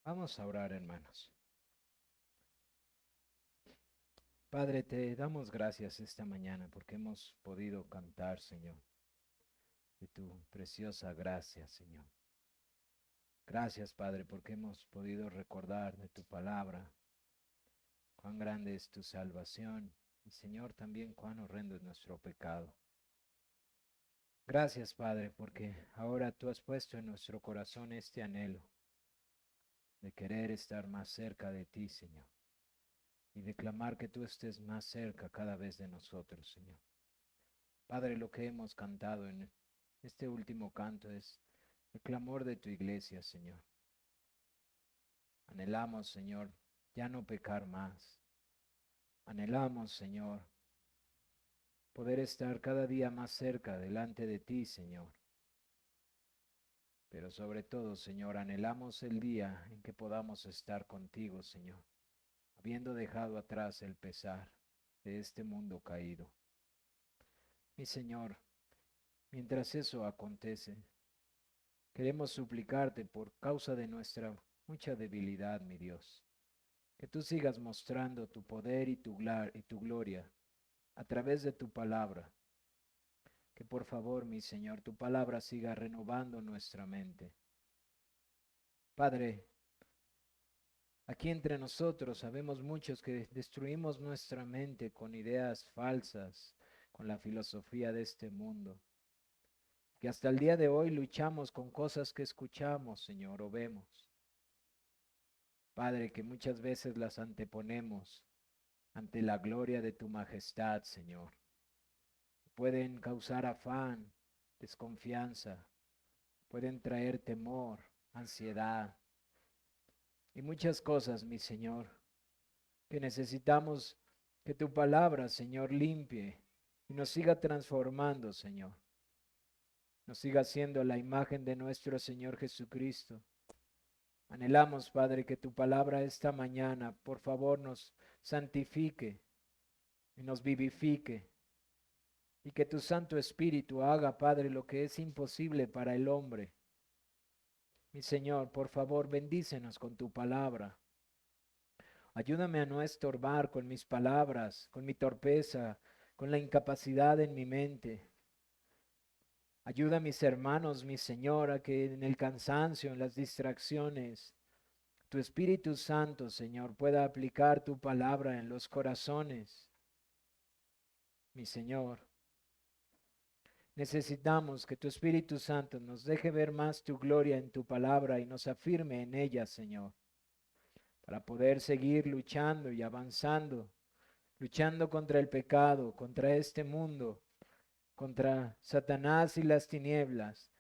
Vamos a orar, hermanos. Padre, te damos gracias esta mañana porque hemos podido cantar, Señor, de tu preciosa gracia, Señor. Gracias, Padre, porque hemos podido recordar de tu palabra cuán grande es tu salvación y, Señor, también cuán horrendo es nuestro pecado. Gracias, Padre, porque ahora tú has puesto en nuestro corazón este anhelo de querer estar más cerca de ti, Señor, y de clamar que tú estés más cerca cada vez de nosotros, Señor. Padre, lo que hemos cantado en este último canto es el clamor de tu iglesia, Señor. Anhelamos, Señor, ya no pecar más. Anhelamos, Señor, poder estar cada día más cerca delante de ti, Señor. Pero sobre todo, Señor, anhelamos el día en que podamos estar contigo, Señor, habiendo dejado atrás el pesar de este mundo caído. Mi Señor, mientras eso acontece, queremos suplicarte por causa de nuestra mucha debilidad, mi Dios, que tú sigas mostrando tu poder y tu gloria a través de tu palabra. Que por favor, mi Señor, tu palabra siga renovando nuestra mente. Padre, aquí entre nosotros sabemos muchos que destruimos nuestra mente con ideas falsas, con la filosofía de este mundo. Que hasta el día de hoy luchamos con cosas que escuchamos, Señor, o vemos. Padre, que muchas veces las anteponemos ante la gloria de tu majestad, Señor. Pueden causar afán, desconfianza, pueden traer temor, ansiedad y muchas cosas, mi Señor, que necesitamos que tu palabra, Señor, limpie y nos siga transformando, Señor. Nos siga siendo la imagen de nuestro Señor Jesucristo. Anhelamos, Padre, que tu palabra esta mañana, por favor, nos santifique y nos vivifique. Y que tu Santo Espíritu haga, Padre, lo que es imposible para el hombre. Mi Señor, por favor, bendícenos con tu palabra. Ayúdame a no estorbar con mis palabras, con mi torpeza, con la incapacidad en mi mente. Ayuda a mis hermanos, mi Señor, a que en el cansancio, en las distracciones, tu Espíritu Santo, Señor, pueda aplicar tu palabra en los corazones. Mi Señor, necesitamos que tu Espíritu Santo nos deje ver más tu gloria en tu palabra y nos afirme en ella, Señor, para poder seguir luchando y avanzando, luchando contra el pecado, contra este mundo, contra Satanás y las tinieblas.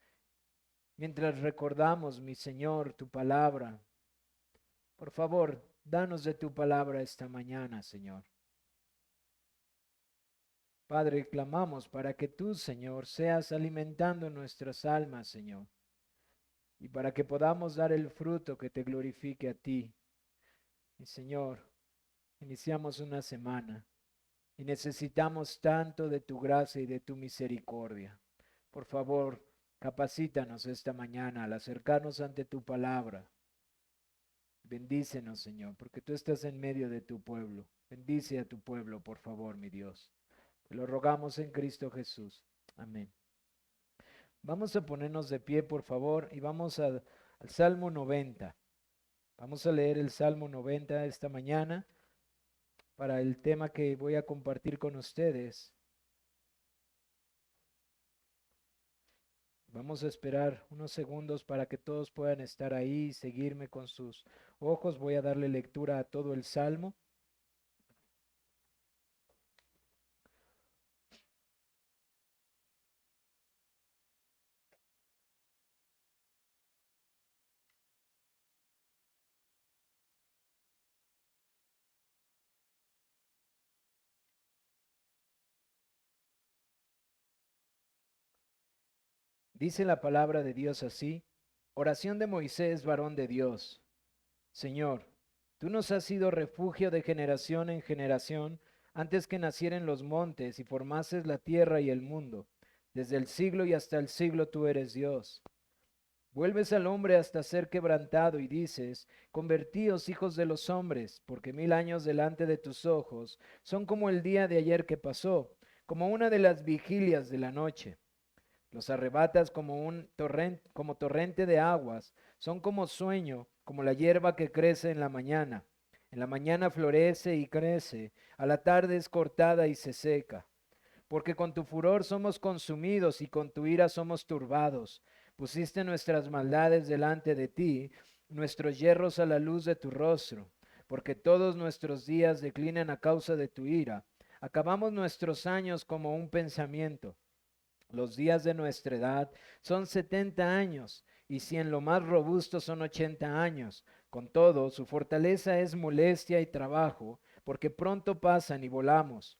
Mientras recordamos, mi Señor, tu palabra, por favor, danos de tu palabra esta mañana, Señor. Padre, clamamos para que tú, Señor, seas alimentando nuestras almas, Señor, y para que podamos dar el fruto que te glorifique a ti. Y Señor, iniciamos una semana y necesitamos tanto de tu gracia y de tu misericordia. Por favor, capacítanos esta mañana al acercarnos ante tu palabra. Bendícenos, Señor, porque tú estás en medio de tu pueblo. Bendice a tu pueblo, por favor, mi Dios. Te lo rogamos en Cristo Jesús. Amén. Vamos a ponernos de pie, por favor, y vamos al Salmo 90. Vamos a leer el Salmo 90 esta mañana para el tema que voy a compartir con ustedes. Vamos a esperar unos segundos para que todos puedan estar ahí y seguirme con sus ojos. Voy a darle lectura a todo el Salmo. Dice la palabra de Dios así: oración de Moisés, varón de Dios. Señor, tú nos has sido refugio de generación en generación, antes que nacieren los montes y formases la tierra y el mundo. Desde el siglo y hasta el siglo tú eres Dios. Vuelves al hombre hasta ser quebrantado y dices, convertíos hijos de los hombres, porque 1000 años delante de tus ojos son como el día de ayer que pasó, como una de las vigilias de la noche. Los arrebatas como un torrente, como torrente de aguas, son como sueño, como la hierba que crece en la mañana. En la mañana florece y crece, a la tarde es cortada y se seca. Porque con tu furor somos consumidos y con tu ira somos turbados. Pusiste nuestras maldades delante de ti, nuestros yerros a la luz de tu rostro. Porque todos nuestros días declinan a causa de tu ira. Acabamos nuestros años como un pensamiento. Los días de nuestra edad son 70 años, y si en lo más robusto son 80 años. Con todo, su fortaleza es molestia y trabajo, porque pronto pasan y volamos.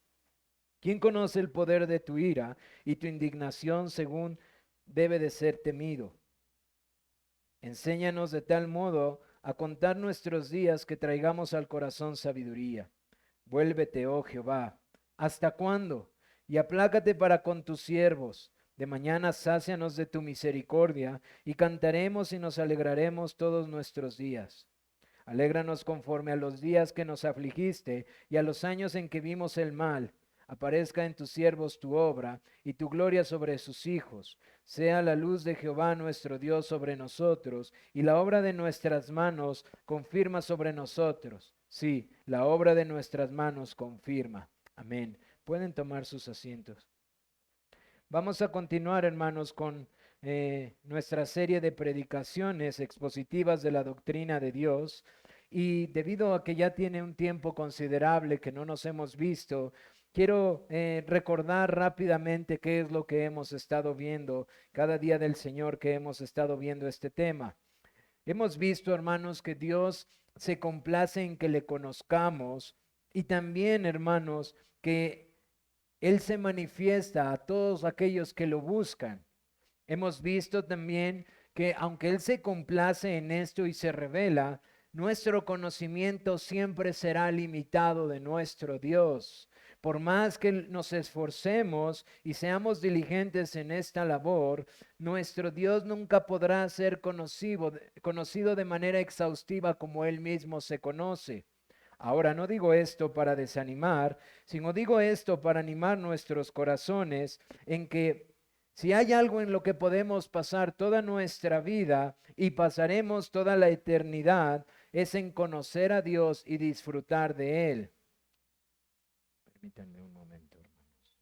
¿Quién conoce el poder de tu ira y tu indignación según debe de ser temido? Enséñanos de tal modo a contar nuestros días que traigamos al corazón sabiduría. Vuélvete, oh Jehová, ¿hasta cuándo? Y aplácate para con tus siervos. De mañana sácianos de tu misericordia, y cantaremos y nos alegraremos todos nuestros días. Alégranos conforme a los días que nos afligiste y a los años en que vimos el mal. Aparezca en tus siervos tu obra y tu gloria sobre sus hijos. Sea la luz de Jehová nuestro Dios sobre nosotros y la obra de nuestras manos confirma sobre nosotros. Sí, la obra de nuestras manos confirma. Amén. Pueden tomar sus asientos. Vamos a continuar, hermanos, con nuestra serie de predicaciones expositivas de la doctrina de Dios. Y debido a que ya tiene un tiempo considerable que no nos hemos visto, quiero recordar rápidamente qué es lo que hemos estado viendo cada día del Señor, que hemos estado viendo este tema. Hemos visto, hermanos, que Dios se complace en que le conozcamos y también, hermanos, que Él se manifiesta a todos aquellos que lo buscan. Hemos visto también que aunque Él se complace en esto y se revela, nuestro conocimiento siempre será limitado de nuestro Dios. Por más que nos esforcemos y seamos diligentes en esta labor, nuestro Dios nunca podrá ser conocido de manera exhaustiva como Él mismo se conoce. Ahora, no digo esto para desanimar, sino digo esto para animar nuestros corazones en que si hay algo en lo que podemos pasar toda nuestra vida y pasaremos toda la eternidad, es en conocer a Dios y disfrutar de Él. Permítanme un momento, hermanos.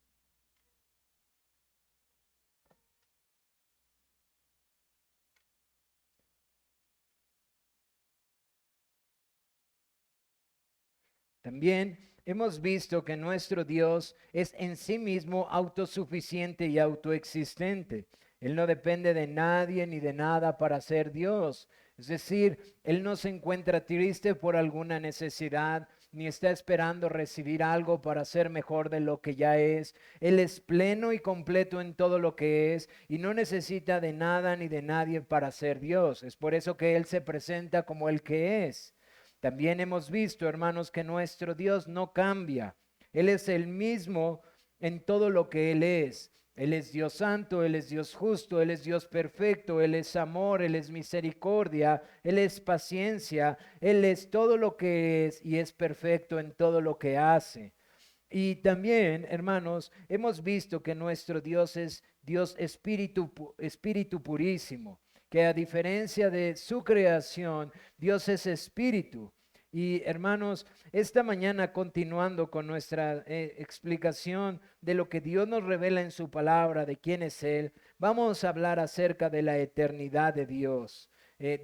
También hemos visto que nuestro Dios es en sí mismo autosuficiente y autoexistente. Él no depende de nadie ni de nada para ser Dios. Es decir, Él no se encuentra triste por alguna necesidad, ni está esperando recibir algo para ser mejor de lo que ya es. Él es pleno y completo en todo lo que es y no necesita de nada ni de nadie para ser Dios. Es por eso que Él se presenta como el que es. También hemos visto, hermanos, que nuestro Dios no cambia. Él es el mismo en todo lo que Él es. Él es Dios santo, Él es Dios justo, Él es Dios perfecto, Él es amor, Él es misericordia, Él es paciencia, Él es todo lo que es y es perfecto en todo lo que hace. Y también, hermanos, hemos visto que nuestro Dios es Dios espíritu purísimo, que a diferencia de su creación, Dios es espíritu. Y hermanos, esta mañana continuando con nuestra explicación de lo que Dios nos revela en su palabra, de quién es Él, vamos a hablar acerca de la eternidad de Dios.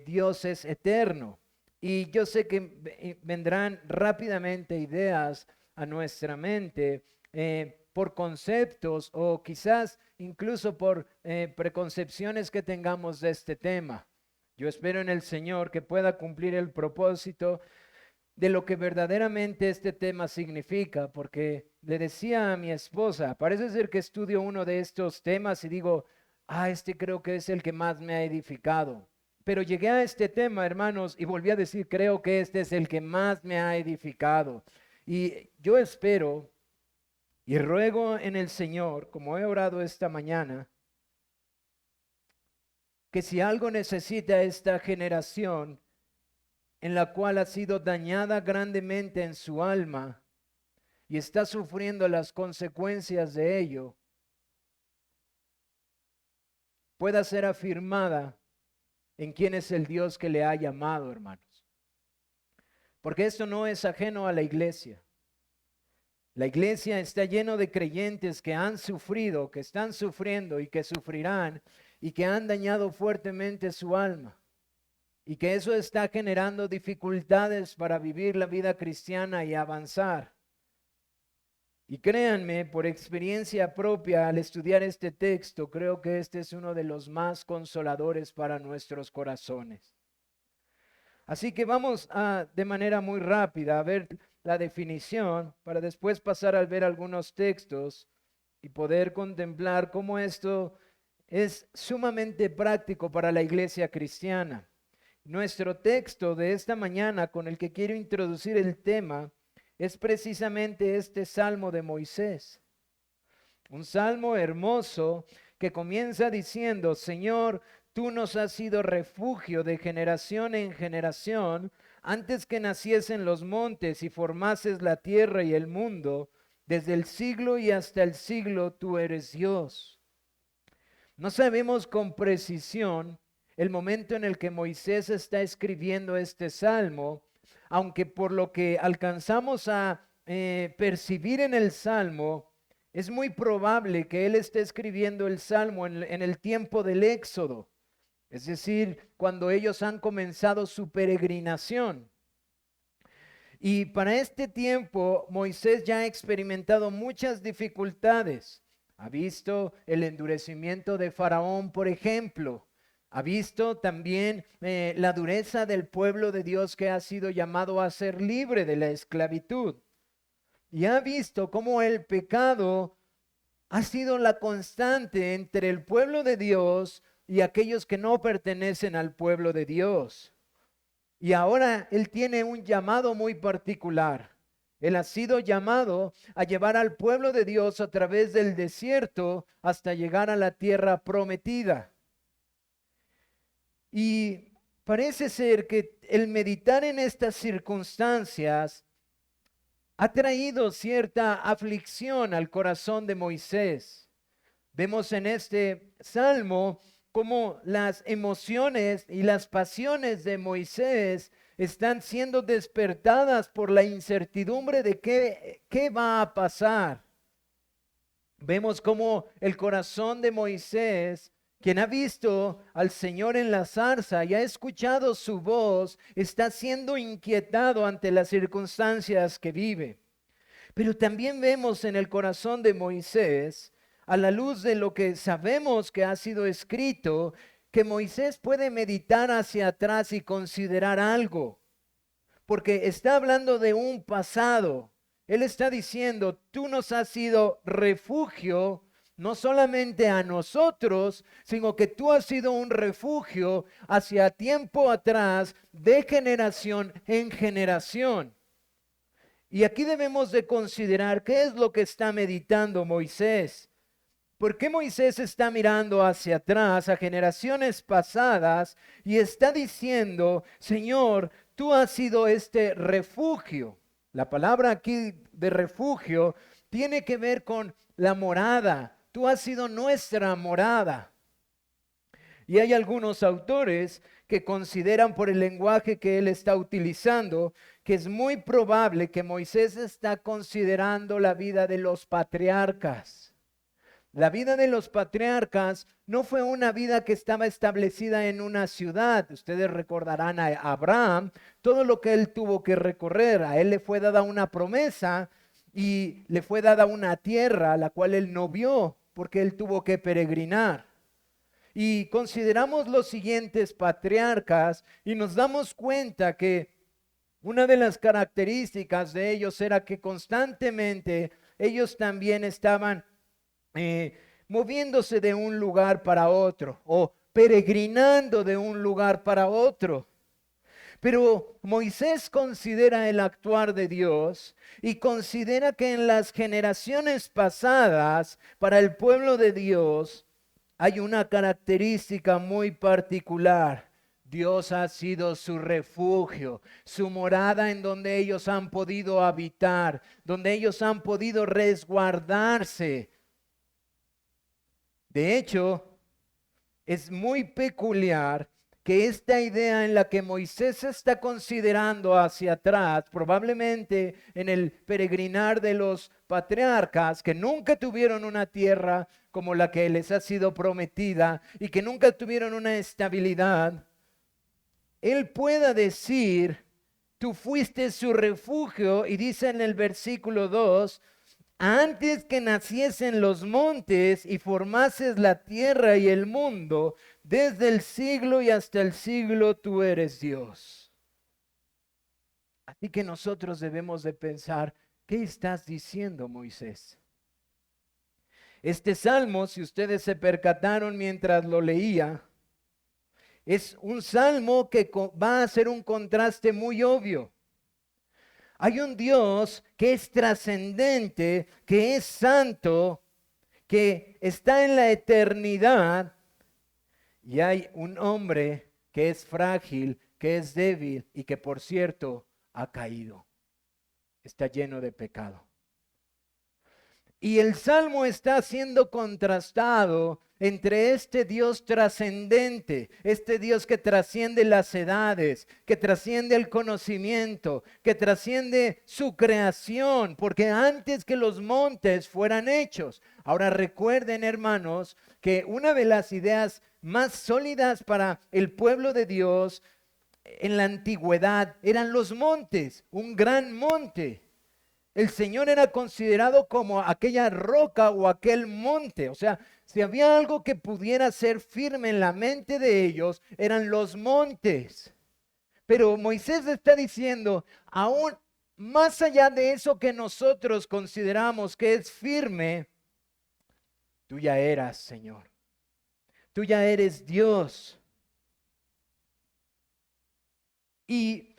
Dios es eterno. Y yo sé que vendrán rápidamente ideas a nuestra mente por conceptos o quizás incluso por preconcepciones que tengamos de este tema. Yo espero en el Señor que pueda cumplir el propósito de lo que verdaderamente este tema significa, porque le decía a mi esposa, parece ser que estudio uno de estos temas y digo, este creo que es el que más me ha edificado. Pero llegué a este tema, hermanos, y volví a decir, creo que este es el que más me ha edificado. Y yo espero y ruego en el Señor, como he orado esta mañana, que si algo necesita esta generación, en la cual ha sido dañada grandemente en su alma y está sufriendo las consecuencias de ello, pueda ser afirmada en quién es el Dios que le ha llamado, hermanos. Porque esto no es ajeno a la iglesia. La iglesia está lleno de creyentes que han sufrido, que están sufriendo y que sufrirán y que han dañado fuertemente su alma. Y que eso está generando dificultades para vivir la vida cristiana y avanzar. Y créanme, por experiencia propia, al estudiar este texto, creo que este es uno de los más consoladores para nuestros corazones. Así que vamos de manera muy rápida a ver la definición para después pasar a ver algunos textos y poder contemplar cómo esto es sumamente práctico para la iglesia cristiana. Nuestro texto de esta mañana con el que quiero introducir el tema es precisamente este Salmo de Moisés. Un salmo hermoso que comienza diciendo: Señor, tú nos has sido refugio de generación en generación, antes que naciesen los montes y formases la tierra y el mundo, desde el siglo y hasta el siglo tú eres Dios. No sabemos con precisión el momento en el que Moisés está escribiendo este salmo, aunque por lo que alcanzamos a percibir en el salmo, es muy probable que él esté escribiendo el salmo en el tiempo del Éxodo, es decir, cuando ellos han comenzado su peregrinación. Y para este tiempo Moisés ya ha experimentado muchas dificultades. Ha visto el endurecimiento de Faraón, por ejemplo. Ha visto también la dureza del pueblo de Dios que ha sido llamado a ser libre de la esclavitud. Y ha visto cómo el pecado ha sido la constante entre el pueblo de Dios y aquellos que no pertenecen al pueblo de Dios. Y ahora él tiene un llamado muy particular. Él ha sido llamado a llevar al pueblo de Dios a través del desierto hasta llegar a la tierra prometida. Y parece ser que el meditar en estas circunstancias ha traído cierta aflicción al corazón de Moisés. Vemos en este salmo cómo las emociones y las pasiones de Moisés están siendo despertadas por la incertidumbre de qué va a pasar. Vemos cómo el corazón de Moisés, quien ha visto al Señor en la zarza y ha escuchado su voz, está siendo inquietado ante las circunstancias que vive. Pero también vemos en el corazón de Moisés, a la luz de lo que sabemos que ha sido escrito, que Moisés puede meditar hacia atrás y considerar algo, porque está hablando de un pasado. Él está diciendo: tú nos has sido refugio, no solamente a nosotros, sino que tú has sido un refugio hacia tiempo atrás, de generación en generación. Y aquí debemos de considerar qué es lo que está meditando Moisés. ¿Por qué Moisés está mirando hacia atrás, a generaciones pasadas, y está diciendo: Señor, tú has sido este refugio? La palabra aquí de refugio tiene que ver con la morada. Tú has sido nuestra morada. Y hay algunos autores que consideran, por el lenguaje que él está utilizando, que es muy probable que Moisés está considerando la vida de los patriarcas. La vida de los patriarcas no fue una vida que estaba establecida en una ciudad. Ustedes recordarán a Abraham, todo lo que él tuvo que recorrer. A él le fue dada una promesa y le fue dada una tierra, la cual él no vio porque él tuvo que peregrinar. Y consideramos los siguientes patriarcas y nos damos cuenta que una de las características de ellos era que constantemente ellos también estaban moviéndose de un lugar para otro o peregrinando de un lugar para otro. Pero Moisés considera el actuar de Dios y considera que en las generaciones pasadas para el pueblo de Dios hay una característica muy particular. Dios ha sido su refugio, su morada en donde ellos han podido habitar, donde ellos han podido resguardarse. De hecho, es muy peculiar que esta idea en la que Moisés está considerando hacia atrás, probablemente en el peregrinar de los patriarcas, que nunca tuvieron una tierra como la que les ha sido prometida y que nunca tuvieron una estabilidad, él pueda decir, tú fuiste su refugio, y dice en el versículo 2, antes que naciesen los montes y formases la tierra y el mundo, desde el siglo y hasta el siglo tú eres Dios. Así que nosotros debemos de pensar, ¿qué estás diciendo, Moisés? Este salmo, si ustedes se percataron mientras lo leía, es un salmo que va a hacer un contraste muy obvio. Hay un Dios que es trascendente, que es santo, que está en la eternidad, y hay un hombre que es frágil, que es débil y que, por cierto, ha caído. Está lleno de pecado. Y el salmo está siendo contrastado entre este Dios trascendente, este Dios que trasciende las edades, que trasciende el conocimiento, que trasciende su creación, porque antes que los montes fueran hechos. Ahora recuerden, hermanos, que una de las ideas más sólidas para el pueblo de Dios en la antigüedad eran los montes, un gran monte. El Señor era considerado como aquella roca o aquel monte. O sea, si había algo que pudiera ser firme en la mente de ellos, eran los montes. Pero Moisés está diciendo, aún más allá de eso que nosotros consideramos que es firme, tú ya eras, Señor. Tú ya eres Dios. Y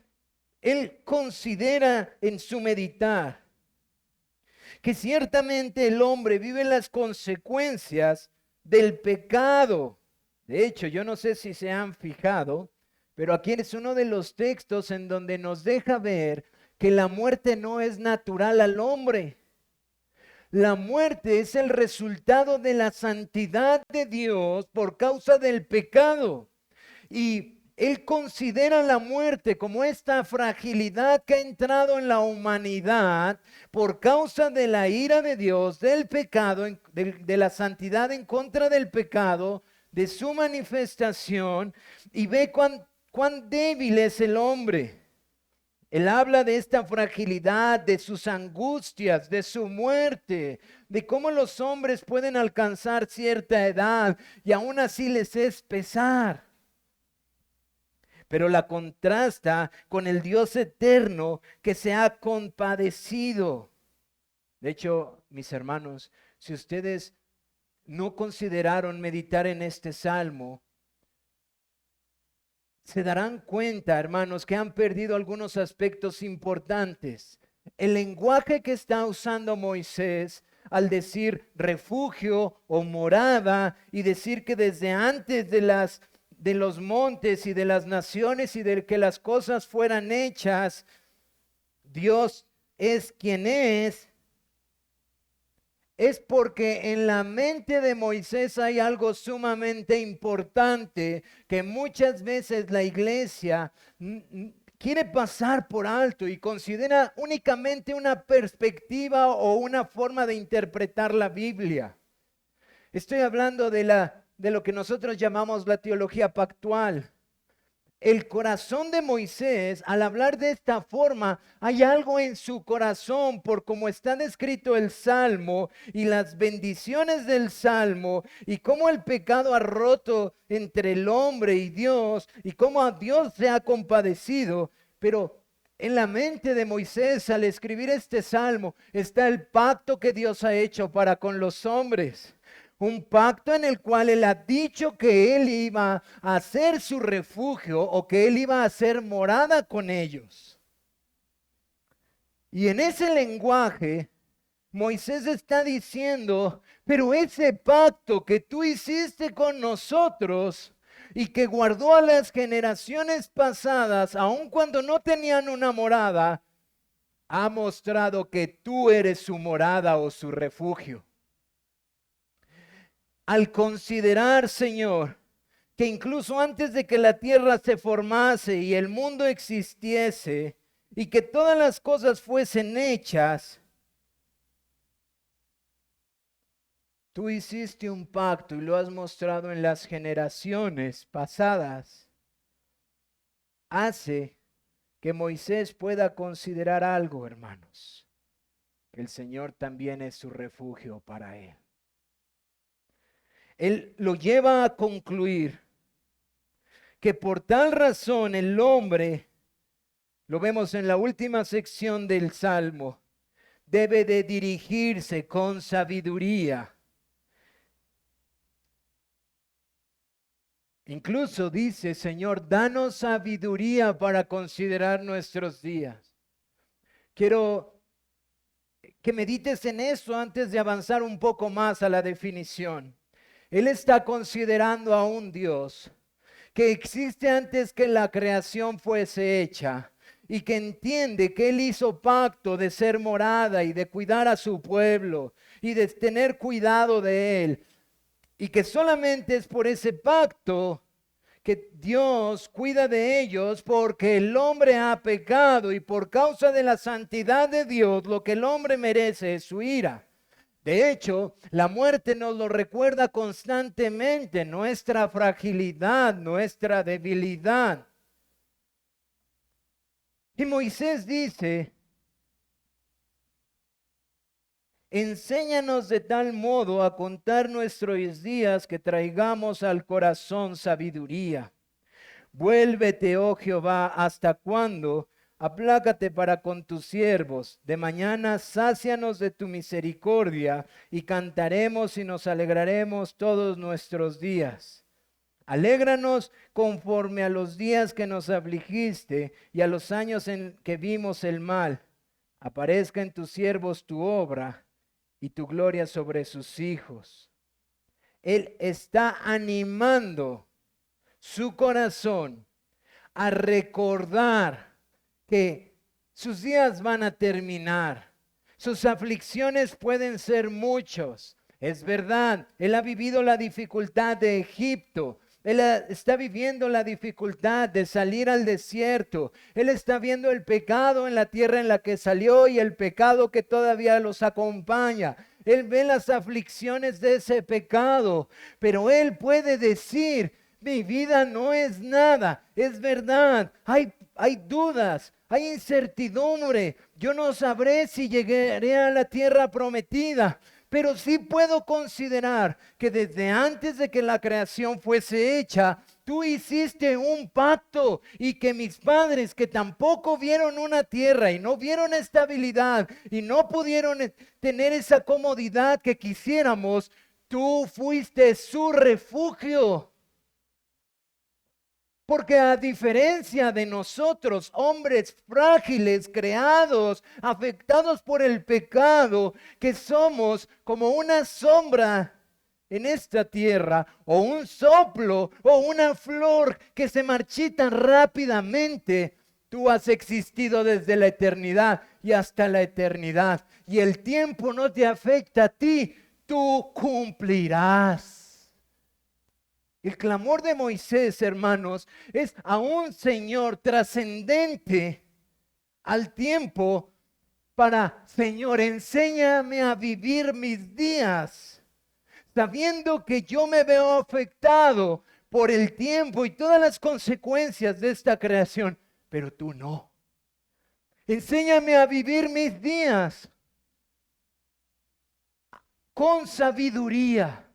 él considera en su meditar que ciertamente el hombre vive las consecuencias del pecado. De hecho, yo no sé si se han fijado, pero aquí es uno de los textos en donde nos deja ver que la muerte no es natural al hombre. La muerte es el resultado de la santidad de Dios por causa del pecado. Y él considera la muerte como esta fragilidad que ha entrado en la humanidad por causa de la ira de Dios, del pecado, de la santidad en contra del pecado, de su manifestación, y ve cuán débil es el hombre. Él habla de esta fragilidad, de sus angustias, de su muerte, de cómo los hombres pueden alcanzar cierta edad y aún así les es pesar. Pero la contrasta con el Dios eterno que se ha compadecido. De hecho, mis hermanos, si ustedes no consideraron meditar en este salmo, se darán cuenta, hermanos, que han perdido algunos aspectos importantes. El lenguaje que está usando Moisés al decir refugio o morada y decir que desde antes de los montes y de las naciones y de que las cosas fueran hechas, Dios es quien es porque en la mente de Moisés hay algo sumamente importante que muchas veces la iglesia quiere pasar por alto y considera únicamente una perspectiva o una forma de interpretar la Biblia. Estoy hablando de lo que nosotros llamamos la teología pactual. El corazón de Moisés, al hablar de esta forma, hay algo en su corazón por cómo está descrito el Salmo y las bendiciones del Salmo y cómo el pecado ha roto entre el hombre y Dios y cómo a Dios se ha compadecido. Pero en la mente de Moisés, al escribir este Salmo, está el pacto que Dios ha hecho para con los hombres. Un pacto en el cual él ha dicho que él iba a ser su refugio o que él iba a ser morada con ellos. Y en ese lenguaje, Moisés está diciendo, pero ese pacto que tú hiciste con nosotros y que guardó a las generaciones pasadas, aun cuando no tenían una morada, ha mostrado que tú eres su morada o su refugio. Al considerar, Señor, que incluso antes de que la tierra se formase y el mundo existiese y que todas las cosas fuesen hechas, tú hiciste un pacto y lo has mostrado en las generaciones pasadas. Hace que Moisés pueda considerar algo, hermanos, que el Señor también es su refugio para él. Él lo lleva a concluir que por tal razón el hombre, lo vemos en la última sección del Salmo, debe de dirigirse con sabiduría. Incluso dice, Señor, danos sabiduría para considerar nuestros días. Quiero que medites en eso antes de avanzar un poco más a la definición. Él está considerando a un Dios que existe antes que la creación fuese hecha y que entiende que Él hizo pacto de ser morada y de cuidar a su pueblo y de tener cuidado de Él. Y que solamente es por ese pacto que Dios cuida de ellos porque el hombre ha pecado y por causa de la santidad de Dios lo que el hombre merece es su ira. De hecho, la muerte nos lo recuerda constantemente, nuestra fragilidad, nuestra debilidad. Y Moisés dice, enséñanos de tal modo a contar nuestros días que traigamos al corazón sabiduría. Vuélvete, oh Jehová, ¿hasta cuándo? Aplácate para con tus siervos. De mañana sácianos de tu misericordia y cantaremos y nos alegraremos todos nuestros días. Alégranos conforme a los días que nos afligiste y a los años en que vimos el mal. Aparezca en tus siervos tu obra y tu gloria sobre sus hijos. Él está animando su corazón a recordar que sus días van a terminar. Sus aflicciones pueden ser muchos. Es verdad, él ha vivido la dificultad de Egipto. Él está viviendo la dificultad de salir al desierto. Él está viendo el pecado en la tierra en la que salió y el pecado que todavía los acompaña. Él ve las aflicciones de ese pecado, pero él puede decir, mi vida no es nada, es verdad, hay dudas, hay incertidumbre, yo no sabré si llegaré a la tierra prometida, pero sí puedo considerar que desde antes de que la creación fuese hecha, tú hiciste un pacto y que mis padres que tampoco vieron una tierra y no vieron estabilidad y no pudieron tener esa comodidad que quisiéramos, tú fuiste su refugio. Porque a diferencia de nosotros, hombres frágiles, creados, afectados por el pecado, que somos como una sombra en esta tierra, o un soplo, o una flor que se marchita rápidamente, tú has existido desde la eternidad y hasta la eternidad. Y el tiempo no te afecta a ti, tú cumplirás. El clamor de Moisés, hermanos, es a un Señor trascendente al tiempo para, Señor, enséñame a vivir mis días, sabiendo que yo me veo afectado por el tiempo y todas las consecuencias de esta creación, pero tú no. Enséñame a vivir mis días con sabiduría,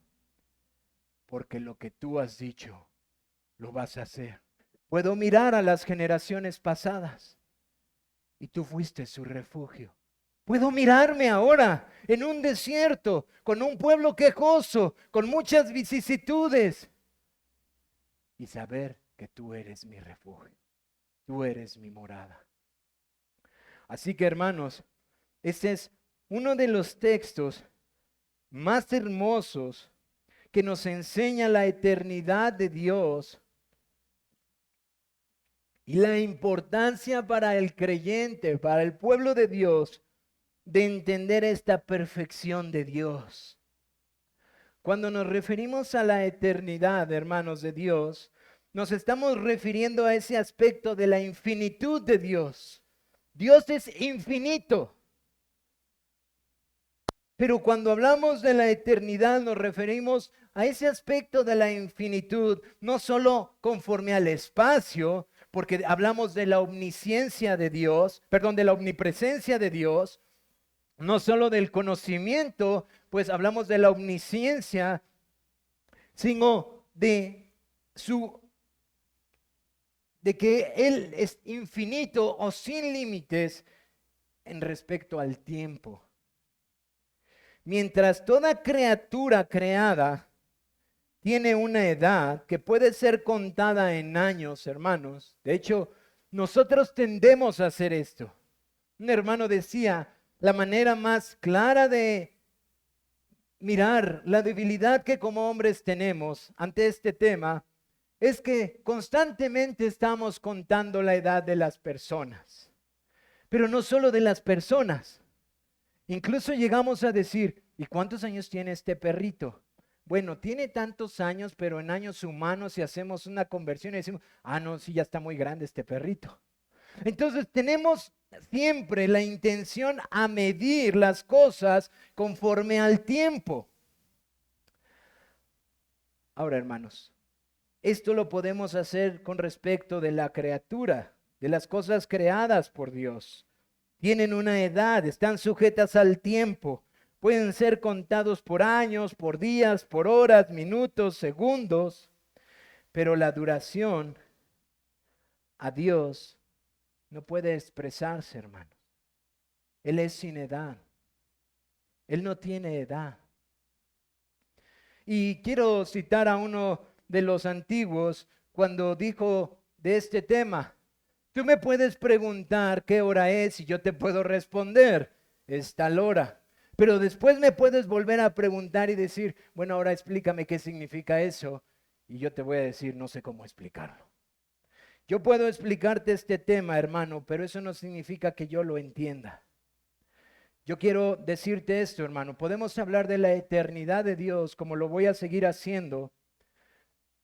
porque lo que tú has dicho, lo vas a hacer. Puedo mirar a las generaciones pasadas y tú fuiste su refugio. Puedo mirarme ahora en un desierto, con un pueblo quejoso, con muchas vicisitudes y saber que tú eres mi refugio, tú eres mi morada. Así que hermanos, esta es uno de los textos más hermosos que nos enseña la eternidad de Dios y la importancia para el creyente, para el pueblo de Dios, de entender esta perfección de Dios. Cuando nos referimos a la eternidad, hermanos de Dios, nos estamos refiriendo a ese aspecto de la infinitud de Dios. Dios es infinito. Pero cuando hablamos de la eternidad nos referimos a ese aspecto de la infinitud, no solo conforme al espacio, porque hablamos de la omnisciencia de Dios, perdón, de la omnipresencia de Dios, no solo del conocimiento, pues hablamos de la omnisciencia, sino de que Él es infinito o sin límites en respecto al tiempo. Mientras toda criatura creada tiene una edad que puede ser contada en años, hermanos. De hecho, nosotros tendemos a hacer esto. Un hermano decía, la manera más clara de mirar la debilidad que como hombres tenemos ante este tema es que constantemente estamos contando la edad de las personas. Pero no solo de las personas. Incluso llegamos a decir, ¿y cuántos años tiene este perrito? Bueno, tiene tantos años, pero en años humanos si hacemos una conversión y decimos, no, sí, ya está muy grande este perrito. Entonces tenemos siempre la intención a medir las cosas conforme al tiempo. Ahora, hermanos, esto lo podemos hacer con respecto de la criatura, de las cosas creadas por Dios. Tienen una edad, están sujetas al tiempo. Pueden ser contados por años, por días, por horas, minutos, segundos. Pero la duración a Dios no puede expresarse, hermanos. Él es sin edad. Él no tiene edad. Y quiero citar a uno de los antiguos cuando dijo de este tema. Tú me puedes preguntar qué hora es y yo te puedo responder, es tal hora. Pero después me puedes volver a preguntar y decir, bueno, ahora explícame qué significa eso. Y yo te voy a decir, no sé cómo explicarlo. Yo puedo explicarte este tema, hermano, pero eso no significa que yo lo entienda. Yo quiero decirte esto, hermano. Podemos hablar de la eternidad de Dios como lo voy a seguir haciendo.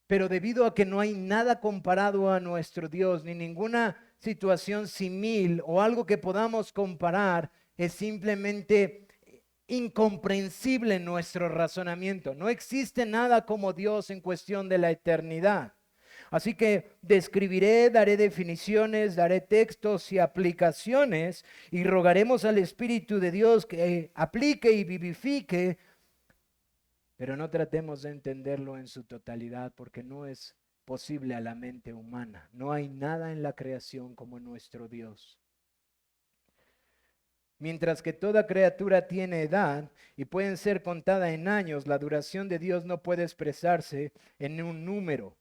Pero debido a que no hay nada comparado a nuestro Dios, ni ninguna situación simil o algo que podamos comparar, es simplemente incomprensible nuestro razonamiento. No existe nada como Dios en cuestión de la eternidad. Así que describiré, daré definiciones, daré textos y aplicaciones y rogaremos al Espíritu de Dios que aplique y vivifique. Pero no tratemos de entenderlo en su totalidad porque no es posible a la mente humana. No hay nada en la creación como nuestro Dios. Mientras que toda criatura tiene edad y pueden ser contada en años, la duración de Dios no puede expresarse en un número.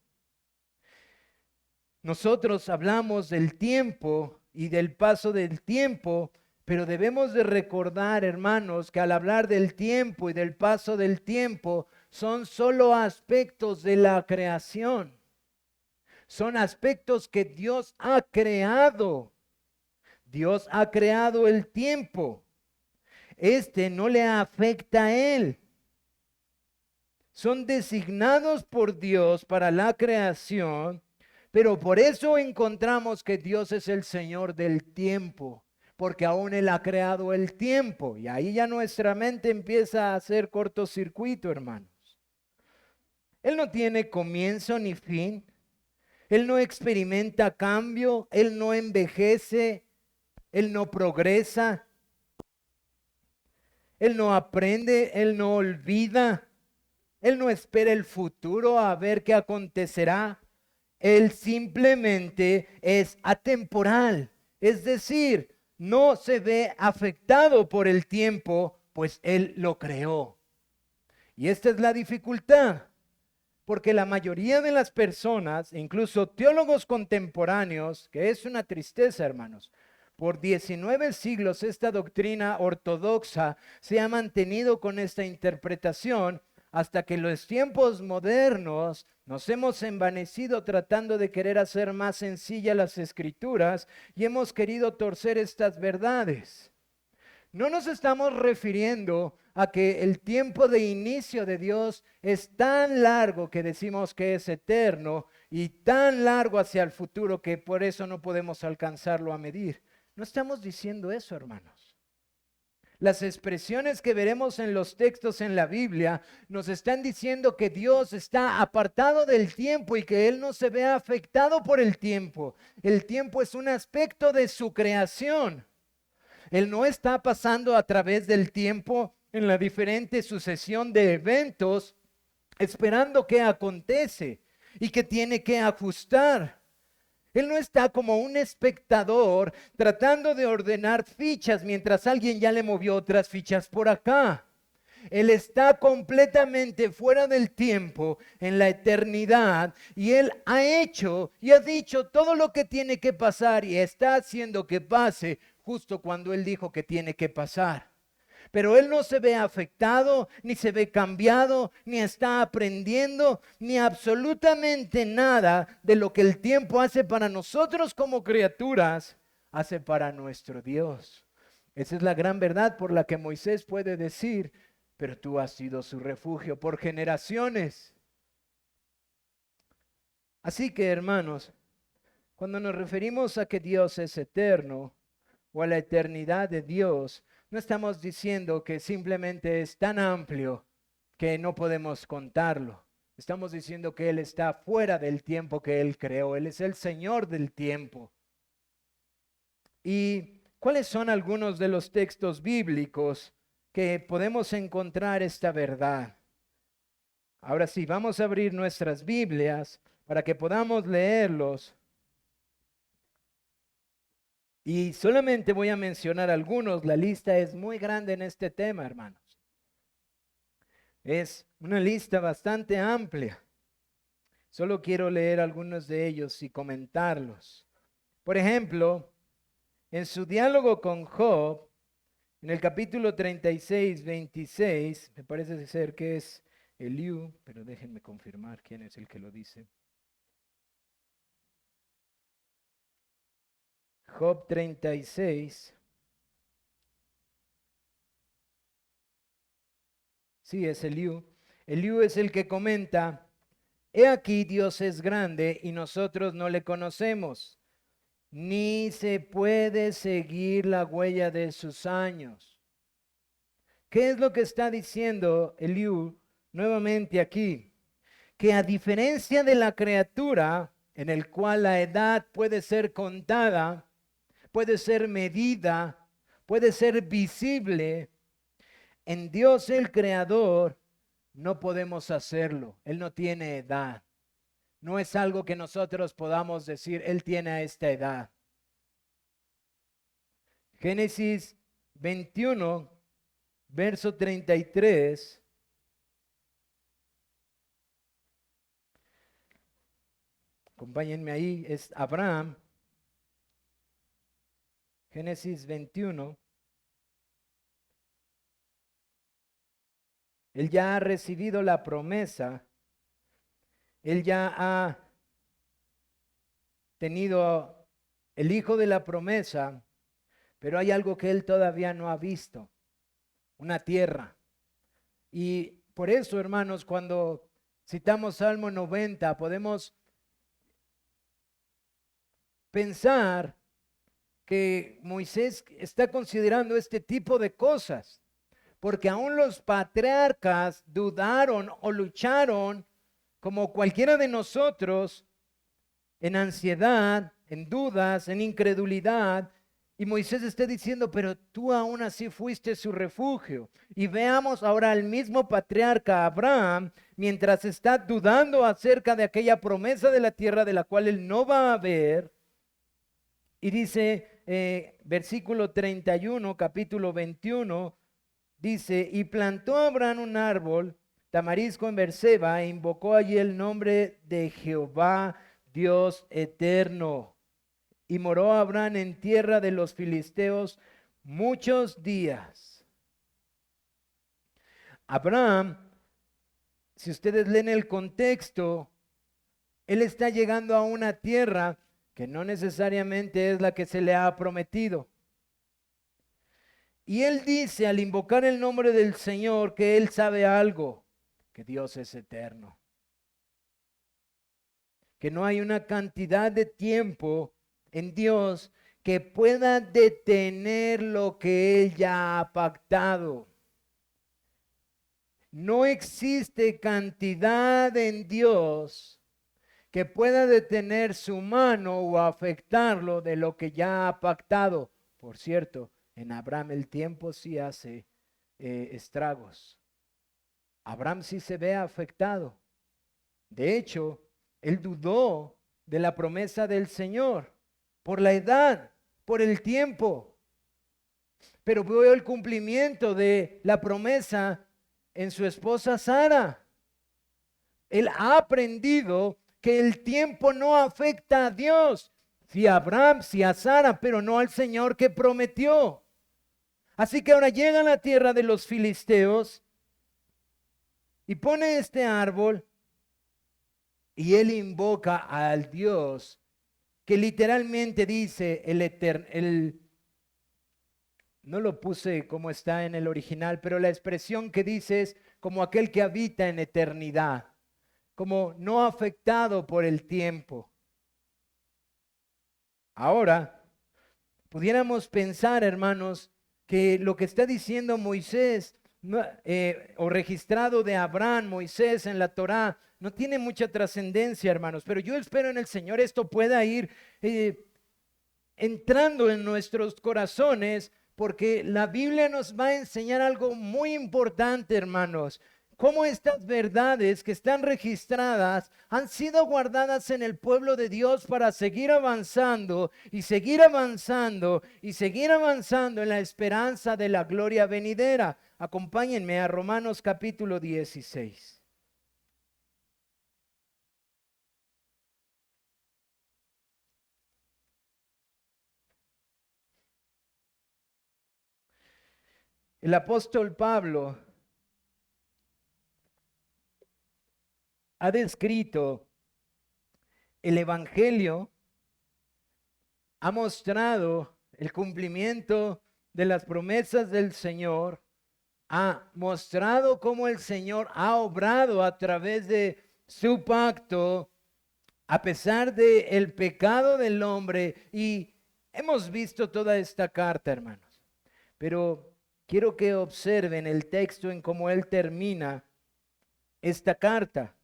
Nosotros hablamos del tiempo y del paso del tiempo, pero debemos de recordar, hermanos, que al hablar del tiempo y del paso del tiempo, son solo aspectos de la creación. Son aspectos que Dios ha creado. Dios ha creado el tiempo. Este no le afecta a Él. Son designados por Dios para la creación, pero por eso encontramos que Dios es el Señor del tiempo. Porque aún Él ha creado el tiempo. Y ahí ya nuestra mente empieza a hacer cortocircuito, hermanos. Él no tiene comienzo ni fin. Él no experimenta cambio. Él no envejece. Él no progresa. Él no aprende. Él no olvida. Él no espera el futuro a ver qué acontecerá. Él simplemente es atemporal. Es decir, no se ve afectado por el tiempo, pues Él lo creó. Y esta es la dificultad, porque la mayoría de las personas, incluso teólogos contemporáneos, que es una tristeza, hermanos, Por 19 siglos esta doctrina ortodoxa se ha mantenido con esta interpretación hasta que en los tiempos modernos nos hemos envanecido tratando de querer hacer más sencillas las escrituras y hemos querido torcer estas verdades. No nos estamos refiriendo a que el tiempo de inicio de Dios es tan largo que decimos que es eterno y tan largo hacia el futuro que por eso no podemos alcanzarlo a medir. No estamos diciendo eso, hermanos. Las expresiones que veremos en los textos en la Biblia nos están diciendo que Dios está apartado del tiempo y que Él no se ve afectado por el tiempo. El tiempo es un aspecto de su creación. Él no está pasando a través del tiempo en la diferente sucesión de eventos, esperando qué acontece y que tiene que ajustar. Él no está como un espectador tratando de ordenar fichas mientras alguien ya le movió otras fichas por acá. Él está completamente fuera del tiempo, en la eternidad, y Él ha hecho y ha dicho todo lo que tiene que pasar y está haciendo que pase justo cuando Él dijo que tiene que pasar. Pero Él no se ve afectado, ni se ve cambiado, ni está aprendiendo, ni absolutamente nada de lo que el tiempo hace para nosotros como criaturas, hace para nuestro Dios. Esa es la gran verdad por la que Moisés puede decir, pero tú has sido su refugio por generaciones. Así que, hermanos, cuando nos referimos a que Dios es eterno o a la eternidad de Dios, no estamos diciendo que simplemente es tan amplio que no podemos contarlo. Estamos diciendo que Él está fuera del tiempo que Él creó. Él es el Señor del tiempo. ¿Y cuáles son algunos de los textos bíblicos que podemos encontrar esta verdad? Ahora sí, vamos a abrir nuestras Biblias para que podamos leerlos. Y solamente voy a mencionar algunos, la lista es muy grande en este tema, hermanos. Es una lista bastante amplia. Solo quiero leer algunos de ellos y comentarlos. Por ejemplo, en su diálogo con Job, en el capítulo 36, 26, me parece ser que es Eliú, pero déjenme confirmar quién es el que lo dice. Job 36. Sí, es Eliú. Eliú es el que comenta, he aquí Dios es grande y nosotros no le conocemos, ni se puede seguir la huella de sus años. ¿Qué es lo que está diciendo Eliú nuevamente aquí? Que a diferencia de la criatura, en el cual la edad puede ser contada, puede ser medida, puede ser visible, en Dios el Creador no podemos hacerlo. Él no tiene edad. No es algo que nosotros podamos decir, Él tiene a esta edad. Génesis 21, verso 33. Acompáñenme ahí, es Abraham. Génesis 21. Él ya ha recibido la promesa. Él ya ha tenido el hijo de la promesa, pero hay algo que él todavía no ha visto, una tierra. Y por eso, hermanos, cuando citamos Salmo 90, podemos pensar que Moisés está considerando este tipo de cosas, porque aún los patriarcas dudaron o lucharon como cualquiera de nosotros en ansiedad, en dudas, en incredulidad. Y Moisés está diciendo, pero tú aún así fuiste su refugio. Y veamos ahora al mismo patriarca Abraham, mientras está dudando acerca de aquella promesa de la tierra de la cual él no va a ver. Y dice, versículo 31, capítulo 21, dice, y plantó Abraham un árbol, tamarisco en Berseba, e invocó allí el nombre de Jehová, Dios eterno. y moró Abraham en tierra de los filisteos muchos días. Abraham, si ustedes leen el contexto, él está llegando a una tierra que no necesariamente es la que se le ha prometido. Y él dice al invocar el nombre del Señor que él sabe algo, que Dios es eterno. Que no hay una cantidad de tiempo en Dios que pueda detener lo que Él ya ha pactado. No existe cantidad en Dios que pueda detener su mano o afectarlo de lo que ya ha pactado. Por cierto, en Abraham el tiempo sí hace estragos. Abraham sí se ve afectado. De hecho, él dudó de la promesa del Señor por la edad, por el tiempo. Pero vio el cumplimiento de la promesa en su esposa Sara. Él ha aprendido que el tiempo no afecta a Dios. Sí a Abraham, sí a Sara, pero no al Señor que prometió. Así que ahora llega a la tierra de los filisteos y pone este árbol y él invoca al Dios que literalmente dice el eterno, no lo puse como está en el original, pero la expresión que dice es como aquel que habita en eternidad, como no afectado por el tiempo. Ahora, pudiéramos pensar, hermanos, que lo que está diciendo Moisés o registrado de Abraham, Moisés en la Torá, no tiene mucha trascendencia, hermanos, pero yo espero en el Señor esto pueda ir entrando en nuestros corazones, porque la Biblia nos va a enseñar algo muy importante, hermanos. Cómo estas verdades que están registradas han sido guardadas en el pueblo de Dios para seguir avanzando y seguir avanzando y seguir avanzando en la esperanza de la gloria venidera. Acompáñenme a Romanos capítulo 16. El apóstol Pablo ha descrito el Evangelio, ha mostrado el cumplimiento de las promesas del Señor, ha mostrado cómo el Señor ha obrado a través de su pacto, a pesar del pecado del hombre. Y hemos visto toda esta carta, hermanos. Pero quiero que observen el texto en cómo él termina esta carta.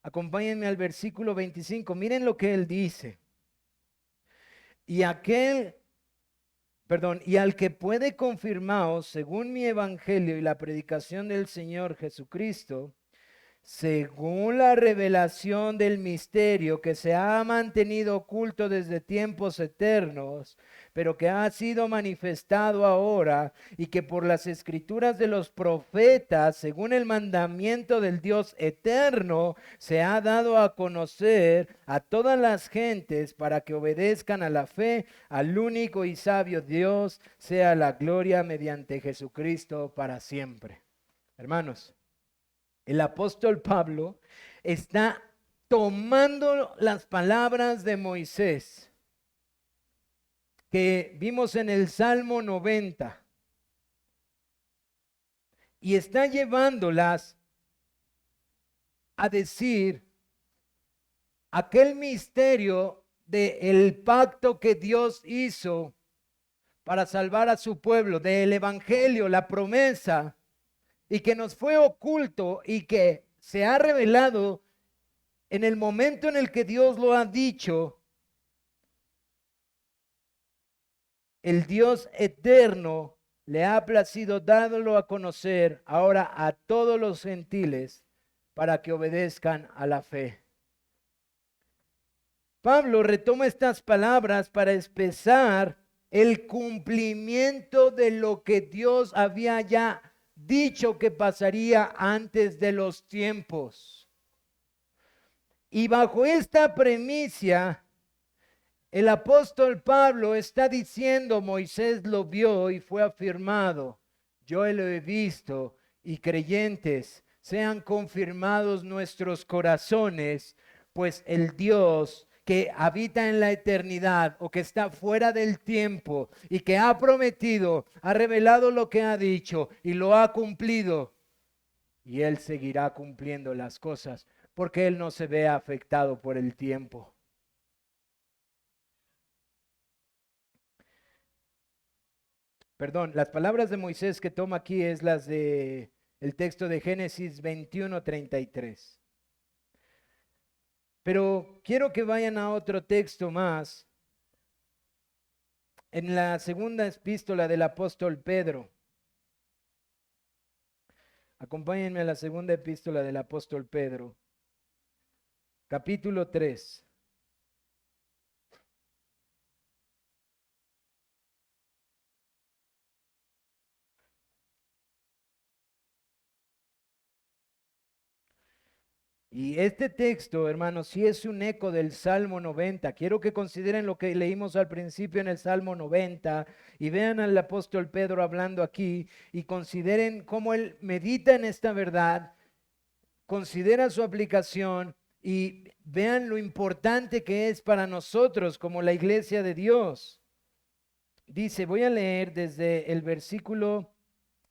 Acompáñenme al versículo 25. Miren lo que él dice. Y al que puede confirmaros según mi evangelio y la predicación del Señor Jesucristo, según la revelación del misterio que se ha mantenido oculto desde tiempos eternos, pero que ha sido manifestado ahora y que por las escrituras de los profetas, según el mandamiento del Dios eterno, se ha dado a conocer a todas las gentes para que obedezcan a la fe, al único y sabio Dios, sea la gloria mediante Jesucristo para siempre. Hermanos, el apóstol Pablo está tomando las palabras de Moisés que vimos en el Salmo 90 y está llevándolas a decir aquel misterio del pacto que Dios hizo para salvar a su pueblo, del evangelio, la promesa, y que nos fue oculto y que se ha revelado en el momento en el que Dios lo ha dicho. El Dios eterno le ha placido darlo a conocer ahora a todos los gentiles para que obedezcan a la fe. Pablo retoma estas palabras para expresar el cumplimiento de lo que Dios había ya dicho que pasaría antes de los tiempos. Y bajo esta premisa, El apóstol Pablo está diciendo, Moisés lo vio y fue afirmado. Yo lo he visto y creyentes, sean confirmados nuestros corazones, pues el Dios que habita en la eternidad o que está fuera del tiempo y que ha prometido, ha revelado lo que ha dicho y lo ha cumplido. Y Él seguirá cumpliendo las cosas porque Él no se ve afectado por el tiempo. Perdón, las palabras de Moisés que toma aquí es las de el texto de Génesis 21:33. Pero quiero que vayan a otro texto más, en la segunda epístola del apóstol Pedro. Acompáñenme a la segunda epístola del apóstol Pedro, capítulo 3. Y este texto, hermanos, sí es un eco del Salmo 90. Quiero que consideren lo que leímos al principio en el Salmo 90 y vean al apóstol Pedro hablando aquí y consideren cómo él medita en esta verdad, considera su aplicación y vean lo importante que es para nosotros como la iglesia de Dios. Dice, voy a leer desde el versículo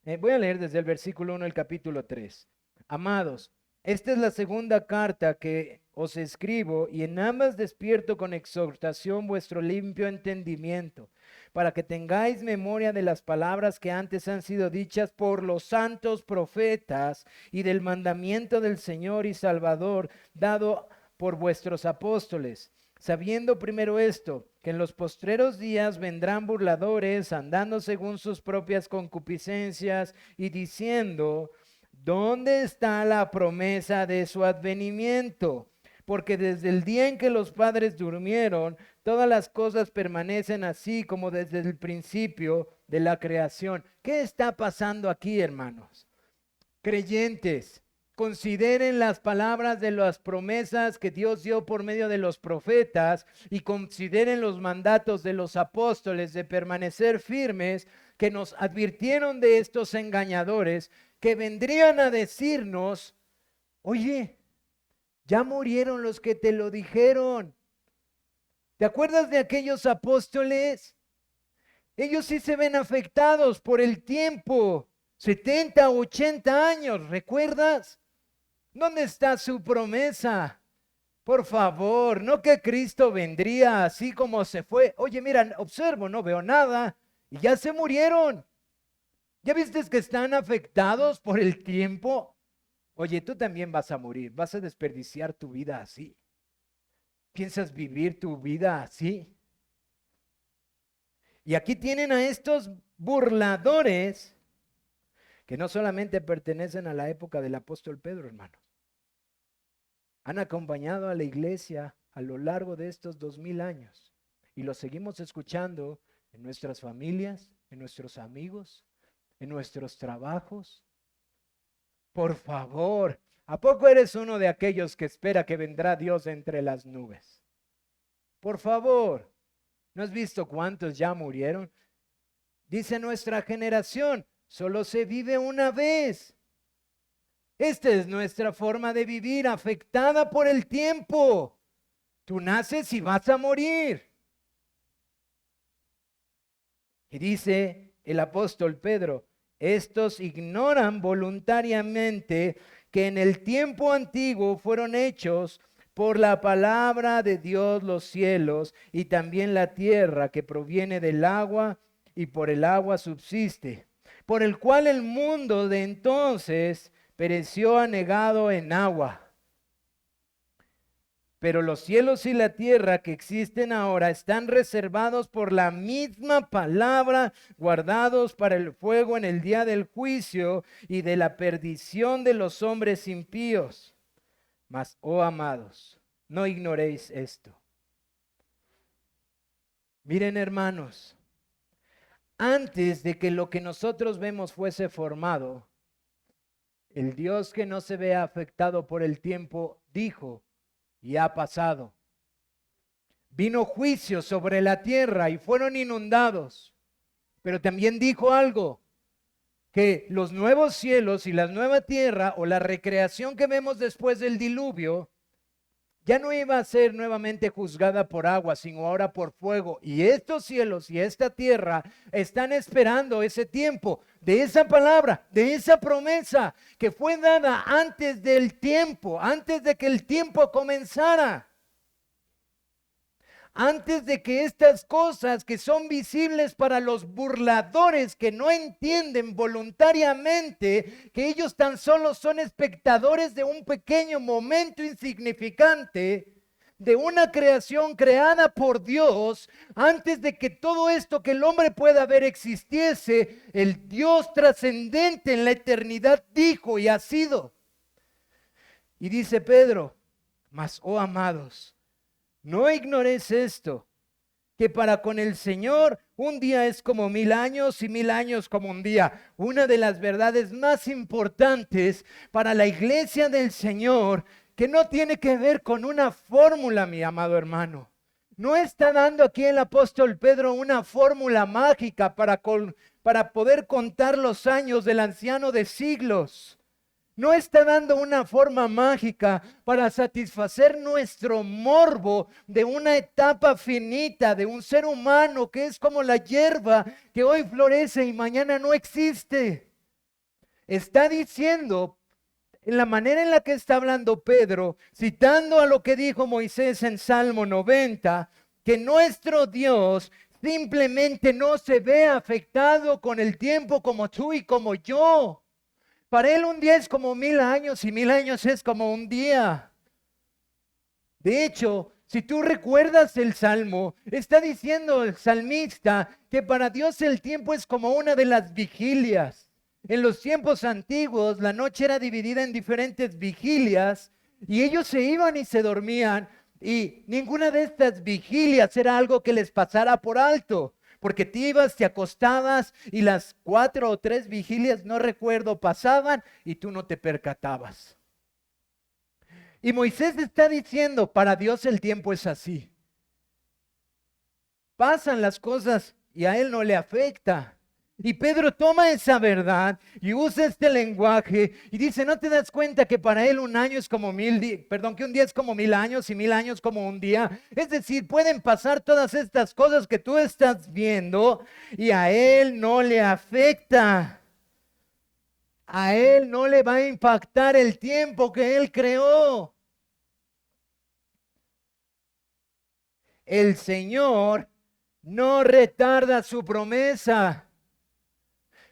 1 del capítulo 3. Amados, esta es la segunda carta que os escribo y en ambas despierto con exhortación vuestro limpio entendimiento, para que tengáis memoria de las palabras que antes han sido dichas por los santos profetas y del mandamiento del Señor y Salvador dado por vuestros apóstoles. Sabiendo primero esto, que en los postreros días vendrán burladores, andando según sus propias concupiscencias y diciendo, ¿dónde está la promesa de su advenimiento? Porque desde el día en que los padres durmieron, todas las cosas permanecen así como desde el principio de la creación. ¿Qué está pasando aquí, hermanos? Creyentes, consideren las palabras de las promesas que Dios dio por medio de los profetas y consideren los mandatos de los apóstoles de permanecer firmes que nos advirtieron de estos engañadores que vendrían a decirnos, oye, ya murieron los que te lo dijeron. ¿Te acuerdas de aquellos apóstoles? Ellos sí se ven afectados por el tiempo. 70, 80 años, ¿recuerdas? ¿Dónde está su promesa? Por favor, no que Cristo vendría así como se fue. Oye, mira, observo, no veo nada y ya se murieron. ¿Ya viste que están afectados por el tiempo? Oye, tú también vas a morir, vas a desperdiciar tu vida así. ¿Piensas vivir tu vida así? Y aquí tienen a estos burladores que no solamente pertenecen a la época del apóstol Pedro, hermanos. Han acompañado a la iglesia a lo largo de estos 2000 años y los seguimos escuchando en nuestras familias, en nuestros amigos, en nuestros trabajos. Por favor, ¿a poco eres uno de aquellos que espera que vendrá Dios entre las nubes? Por favor, ¿no has visto cuántos ya murieron? Dice nuestra generación, solo se vive una vez. Esta es nuestra forma de vivir, afectada por el tiempo. Tú naces y vas a morir. Y dice el apóstol Pedro, estos ignoran voluntariamente que en el tiempo antiguo fueron hechos por la palabra de Dios los cielos y también la tierra que proviene del agua y por el agua subsiste, por el cual el mundo de entonces pereció anegado en agua. Pero los cielos y la tierra que existen ahora están reservados por la misma palabra, guardados para el fuego en el día del juicio y de la perdición de los hombres impíos. Mas, oh amados, no ignoréis esto. Miren, hermanos, antes de que lo que nosotros vemos fuese formado, el Dios que no se ve afectado por el tiempo dijo, y ha pasado. vino juicio sobre la tierra y fueron inundados. Pero también dijo algo, que los nuevos cielos y la nueva tierra o la recreación que vemos después del diluvio ya no iba a ser nuevamente juzgada por agua, sino ahora por fuego. Y estos cielos y esta tierra están esperando ese tiempo, de esa palabra, de esa promesa que fue dada antes del tiempo, antes de que el tiempo comenzara. Antes de que estas cosas que son visibles para los burladores que no entienden voluntariamente que ellos tan solo son espectadores de un pequeño momento insignificante de una creación creada por Dios, antes de que todo esto que el hombre pueda ver existiese, el Dios trascendente en la eternidad dijo y ha sido. Y dice Pedro, mas oh amados, no ignoréis esto, que para con el Señor un día es como 1000 años y 1000 años como un día. Una de las verdades más importantes para la iglesia del Señor, que no tiene que ver con una fórmula, mi amado hermano. No está dando aquí el apóstol Pedro una fórmula mágica para poder contar los años del anciano de siglos. No está dando una forma mágica para satisfacer nuestro morbo de una etapa finita de un ser humano que es como la hierba que hoy florece y mañana no existe. Está diciendo, en la manera en la que está hablando Pedro, citando a lo que dijo Moisés en Salmo 90, que nuestro Dios simplemente no se ve afectado con el tiempo como tú y como yo. Para él un día es como 1000 años y 1000 años es como un día. De hecho, si tú recuerdas el Salmo, está diciendo el salmista que para Dios el tiempo es como una de las vigilias. En los tiempos antiguos la noche era dividida en diferentes vigilias y ellos se iban y se dormían y ninguna de estas vigilias era algo que les pasara por alto. Porque te ibas, te acostabas y las 4 o 3 vigilias, no recuerdo, pasaban y tú no te percatabas. Y Moisés está diciendo, para Dios el tiempo es así. Pasan las cosas y a él no le afecta. Y Pedro toma esa verdad y usa este lenguaje y dice, ¿no te das cuenta que para él un año es como que un día es como 1000 años y 1000 años como un día? Es decir, pueden pasar todas estas cosas que tú estás viendo y a él no le afecta. A él no le va a impactar el tiempo que él creó. El Señor no retarda su promesa.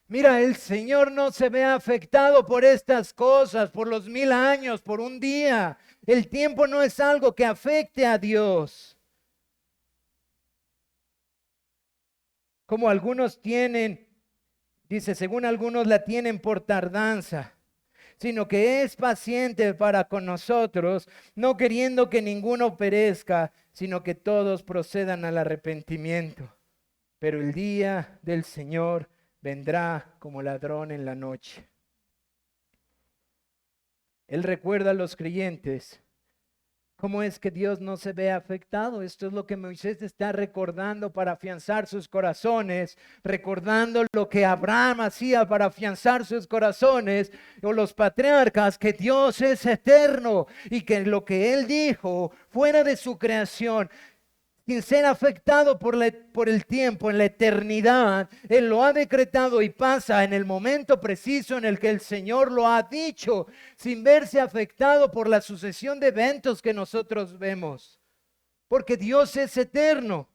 Mira, el Señor no se ve afectado por estas cosas, por los 1000 años, por un día. El tiempo no es algo que afecte a Dios. Como algunos tienen, dice, según algunos la tienen por tardanza, sino que es paciente para con nosotros, no queriendo que ninguno perezca, sino que todos procedan al arrepentimiento. Pero el día del Señor vendrá como ladrón en la noche. Él recuerda a los creyentes cómo es que Dios no se ve afectado. Esto es lo que Moisés está recordando para afianzar sus corazones, recordando lo que Abraham hacía para afianzar sus corazones, o los patriarcas, que Dios es eterno y que lo que Él dijo fuera de su creación, sin ser afectado por el tiempo, en la eternidad, Él lo ha decretado y pasa en el momento preciso en el que el Señor lo ha dicho, sin verse afectado por la sucesión de eventos que nosotros vemos, porque Dios es eterno.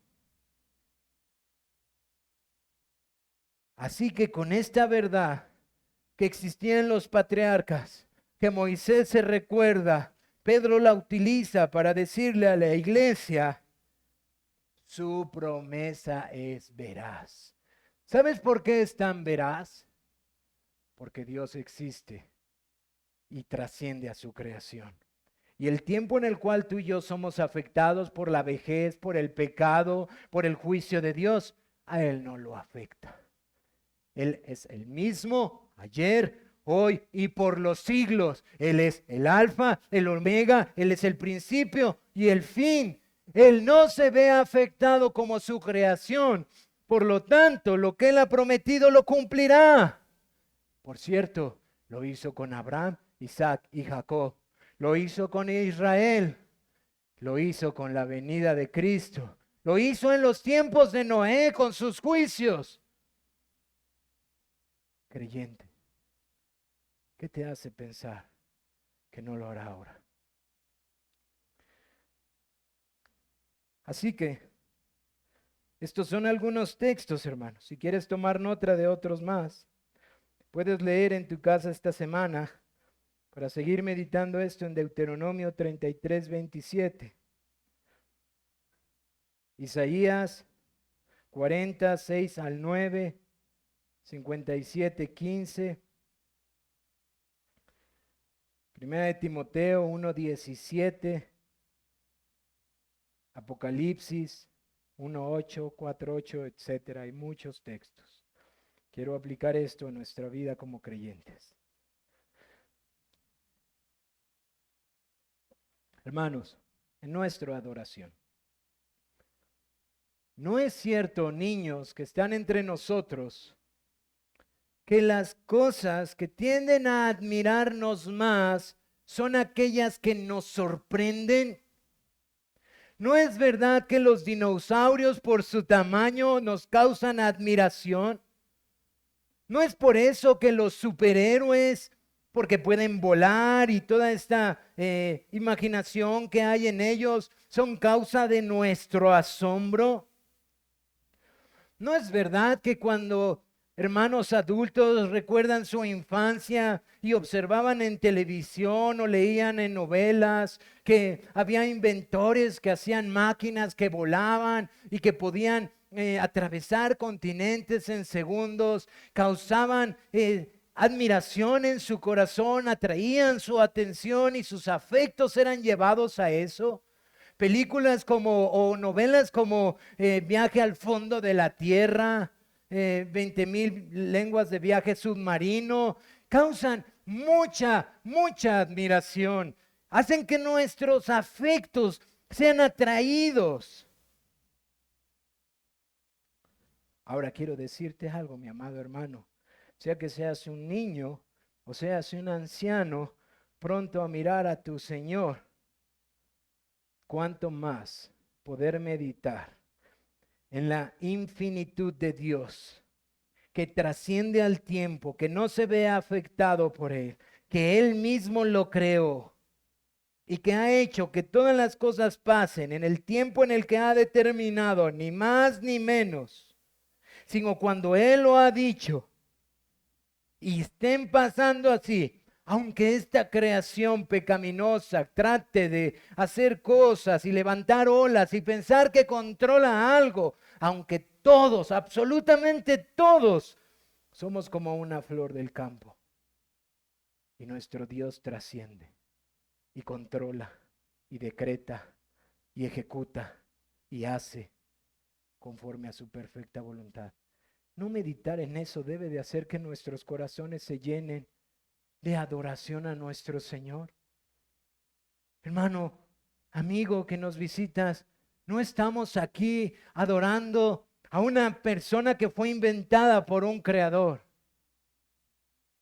Así que con esta verdad que existía en los patriarcas, que Moisés se recuerda, Pedro la utiliza para decirle a la iglesia, su promesa es veraz. ¿Sabes por qué es tan veraz? Porque Dios existe y trasciende a su creación. Y el tiempo en el cual tú y yo somos afectados por la vejez, por el pecado, por el juicio de Dios, a Él no lo afecta. Él es el mismo ayer, hoy y por los siglos. Él es el alfa, el omega, Él es el principio y el fin. Él no se ve afectado como su creación. Por lo tanto, lo que Él ha prometido lo cumplirá. Por cierto, lo hizo con Abraham, Isaac y Jacob. Lo hizo con Israel. Lo hizo con la venida de Cristo. Lo hizo en los tiempos de Noé con sus juicios. Creyente, ¿qué te hace pensar que no lo hará ahora? Así que estos son algunos textos, hermanos. Si quieres tomar nota de otros más, puedes leer en tu casa esta semana para seguir meditando esto en Deuteronomio 33, 27. Isaías 46 al 9, 57, 15. Primera de Timoteo 1, 17. Apocalipsis 1:8, 4:8, etcétera. Hay muchos textos. Quiero aplicar esto a nuestra vida como creyentes. Hermanos, en nuestra adoración. No es cierto, niños que están entre nosotros, que las cosas que tienden a admirarnos más son aquellas que nos sorprenden. ¿No es verdad que los dinosaurios por su tamaño nos causan admiración? ¿No es por eso que los superhéroes, porque pueden volar y toda esta imaginación que hay en ellos, son causa de nuestro asombro? ¿No es verdad que cuando hermanos adultos recuerdan su infancia y observaban en televisión o leían en novelas que había inventores que hacían máquinas que volaban y que podían atravesar continentes en segundos, causaban admiración en su corazón, atraían su atención y sus afectos eran llevados a eso? Películas como o novelas como Viaje al fondo de la tierra, 20,000 lenguas de viaje submarino, causan mucha admiración. Hacen que nuestros afectos sean atraídos. Ahora quiero decirte algo, mi amado hermano. Sea que seas un niño o seas un anciano, pronto a mirar a tu Señor, cuánto más poder meditar en la infinitud de Dios, que trasciende al tiempo, que no se ve afectado por Él, que Él mismo lo creó y que ha hecho que todas las cosas pasen en el tiempo en el que ha determinado, ni más ni menos, sino cuando Él lo ha dicho, y estén pasando así. Aunque esta creación pecaminosa trate de hacer cosas y levantar olas y pensar que controla algo, aunque todos, absolutamente todos, somos como una flor del campo. Y nuestro Dios trasciende y controla y decreta y ejecuta y hace conforme a su perfecta voluntad. No meditar en eso debe de hacer que nuestros corazones se llenen de adoración a nuestro Señor. Hermano, amigo que nos visitas, no estamos aquí adorando a una persona que fue inventada por un creador.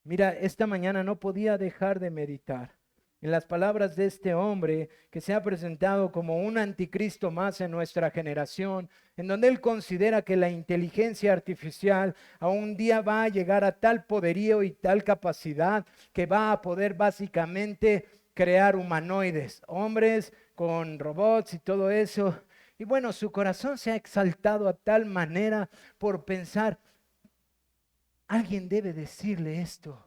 Mira, esta mañana no podía dejar de meditar en las palabras de este hombre que se ha presentado como un anticristo más en nuestra generación, en donde él considera que la inteligencia artificial a un día va a llegar a tal poderío y tal capacidad que va a poder básicamente crear humanoides, hombres con robots y todo eso. Y bueno, su corazón se ha exaltado a tal manera por pensar, alguien debe decirle esto.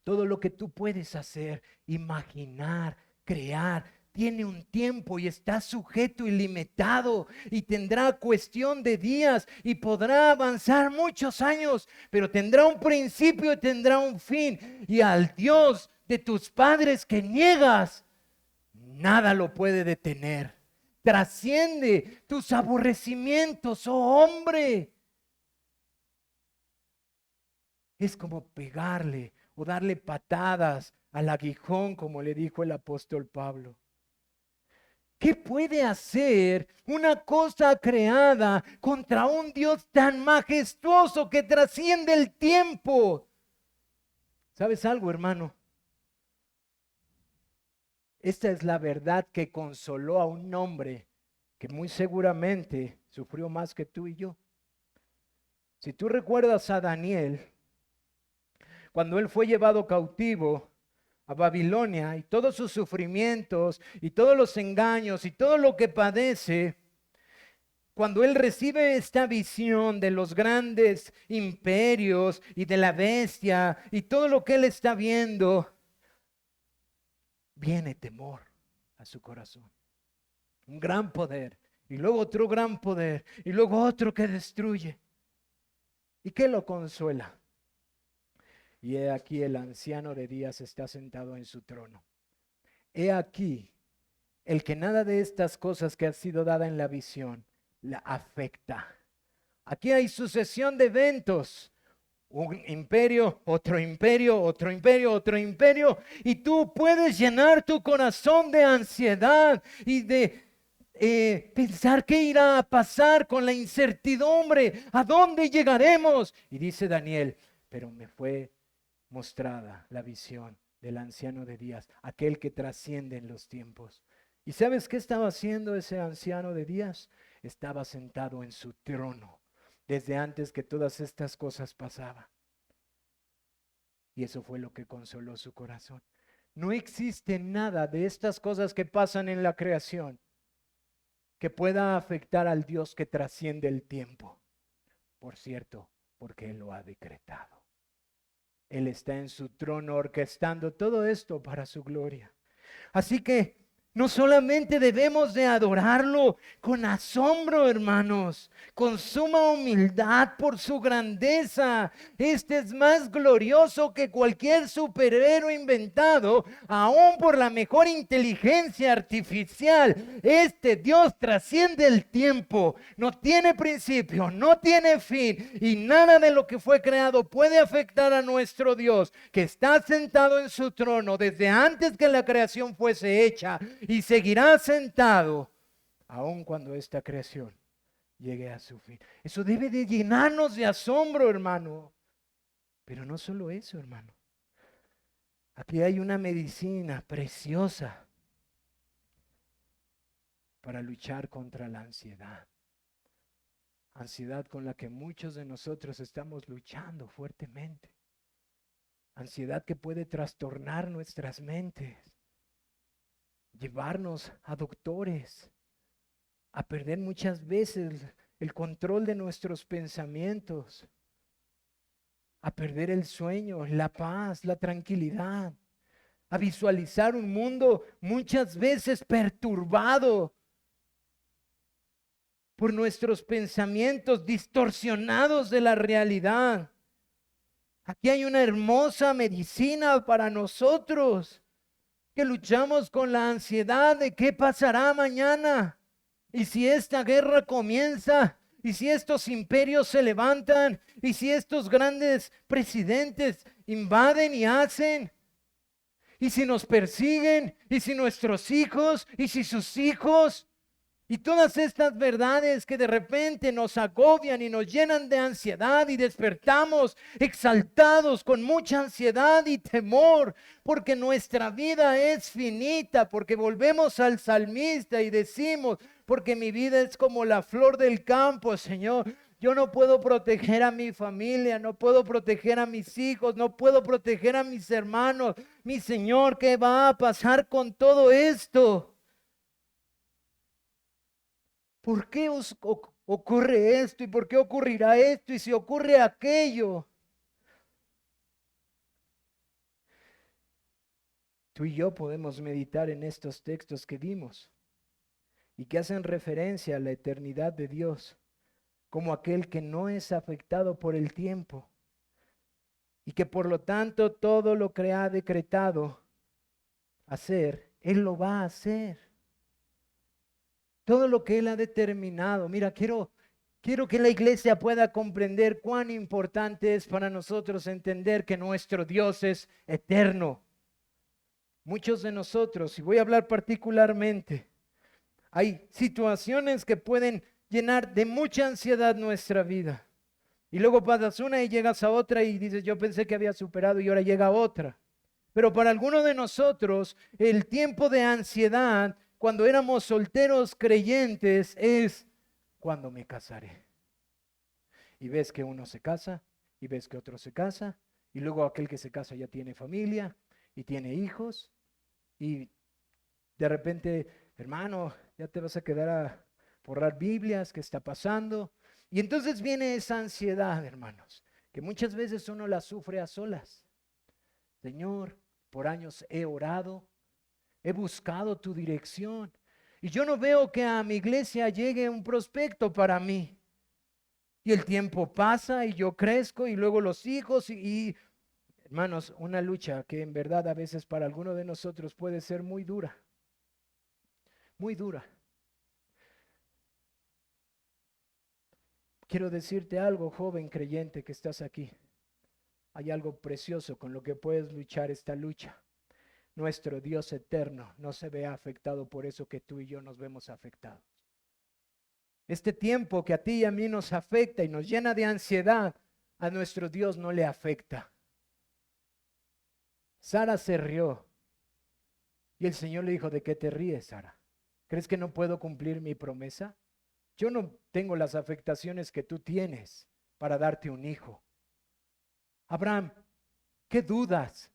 Todo lo que tú puedes hacer, imaginar, crear, tiene un tiempo y está sujeto y limitado y tendrá cuestión de días y podrá avanzar muchos años, pero tendrá un principio y tendrá un fin. Y al Dios de tus padres que niegas, nada lo puede detener. Trasciende tus aborrecimientos, oh hombre. Es como pegarle o darle patadas al aguijón, como le dijo el apóstol Pablo. ¿Qué puede hacer una cosa creada contra un Dios tan majestuoso que trasciende el tiempo? ¿Sabes algo, hermano? Esta es la verdad que consoló a un hombre que muy seguramente sufrió más que tú y yo. Si tú recuerdas a Daniel, cuando él fue llevado cautivo a Babilonia y todos sus sufrimientos y todos los engaños y todo lo que padece, cuando él recibe esta visión de los grandes imperios y de la bestia y todo lo que él está viendo, viene temor a su corazón. Un gran poder y luego otro gran poder y luego otro que destruye. ¿Y qué lo consuela? Y he aquí el anciano de días está sentado en su trono. He aquí el que nada de estas cosas que ha sido dada en la visión la afecta. Aquí hay sucesión de eventos. Un imperio, otro imperio, otro imperio, otro imperio. Y tú puedes llenar tu corazón de ansiedad y de pensar qué irá a pasar con la incertidumbre. ¿A dónde llegaremos? Y dice Daniel, pero me fue mostrada la visión del anciano de días, aquel que trasciende en los tiempos. ¿Y sabes qué estaba haciendo ese anciano de días? Estaba sentado en su trono desde antes que todas estas cosas pasaban. Y eso fue lo que consoló su corazón. No existe nada de estas cosas que pasan en la creación que pueda afectar al Dios que trasciende el tiempo. Por cierto, porque Él lo ha decretado. Él está en su trono orquestando todo esto para su gloria. Así que no solamente debemos de adorarlo con asombro, hermanos, con suma humildad por su grandeza. Este es más glorioso que cualquier superhéroe inventado, aún por la mejor inteligencia artificial. Este Dios trasciende el tiempo, no tiene principio, no tiene fin, y nada de lo que fue creado puede afectar a nuestro Dios, que está sentado en su trono desde antes que la creación fuese hecha y seguirá sentado aun cuando esta creación llegue a su fin. Eso debe de llenarnos de asombro, hermano. Pero no solo eso, hermano. Aquí hay una medicina preciosa para luchar contra la ansiedad. Ansiedad con la que muchos de nosotros estamos luchando fuertemente. Ansiedad que puede trastornar nuestras mentes, llevarnos a doctores, a perder muchas veces el control de nuestros pensamientos, a perder el sueño, la paz, la tranquilidad, a visualizar un mundo muchas veces perturbado por nuestros pensamientos distorsionados de la realidad. Aquí hay una hermosa medicina para nosotros que luchamos con la ansiedad de qué pasará mañana. Y si esta guerra comienza, y si estos imperios se levantan, y si estos grandes presidentes invaden y hacen, y si nos persiguen, y si nuestros hijos, y si sus hijos, y todas estas verdades que de repente nos agobian y nos llenan de ansiedad y despertamos exaltados con mucha ansiedad y temor, porque nuestra vida es finita, porque volvemos al salmista y decimos, porque mi vida es como la flor del campo, Señor. Yo no puedo proteger a mi familia, no puedo proteger a mis hijos, no puedo proteger a mis hermanos. Mi Señor, ¿qué va a pasar con todo esto? ¿Por qué ocurre esto? ¿Y por qué ocurrirá esto? ¿Y si ocurre aquello? Tú y yo podemos meditar en estos textos que vimos y que hacen referencia a la eternidad de Dios como aquel que no es afectado por el tiempo y que por lo tanto todo lo que ha decretado hacer, Él lo va a hacer. Todo lo que Él ha determinado. Mira, quiero que la iglesia pueda comprender cuán importante es para nosotros entender que nuestro Dios es eterno. Muchos de nosotros, y voy a hablar particularmente Hay situaciones que pueden llenar de mucha ansiedad nuestra vida. Y luego pasas una y llegas a otra y dices, yo pensé que había superado y ahora llega otra. Pero para algunos de nosotros, el tiempo de ansiedad, cuando éramos solteros creyentes, es cuando me casaré. Y ves que uno se casa, y ves que otro se casa, y luego aquel que se casa ya tiene familia y tiene hijos, y de repente, hermano, ya te vas a quedar a borrar Biblias, ¿qué está pasando? Y entonces viene esa ansiedad, hermanos, que muchas veces uno la sufre a solas. Señor, por años he orado, he buscado tu dirección, y yo no veo que a mi iglesia llegue un prospecto para mí. Y el tiempo pasa y yo crezco y luego los hijos hermanos, una lucha que en verdad a veces para alguno de nosotros puede ser muy dura, muy dura. Quiero decirte algo, joven creyente que estás aquí. Hay algo precioso con lo que puedes luchar esta lucha. Nuestro Dios eterno no se ve afectado por eso que tú y yo nos vemos afectados. Este tiempo que a ti y a mí nos afecta y nos llena de ansiedad, a nuestro Dios no le afecta. Sara se rió y el Señor le dijo, ¿de qué te ríes, Sara? ¿Crees que no puedo cumplir mi promesa? Yo no tengo las afectaciones que tú tienes para darte un hijo. Abraham, ¿qué dudas?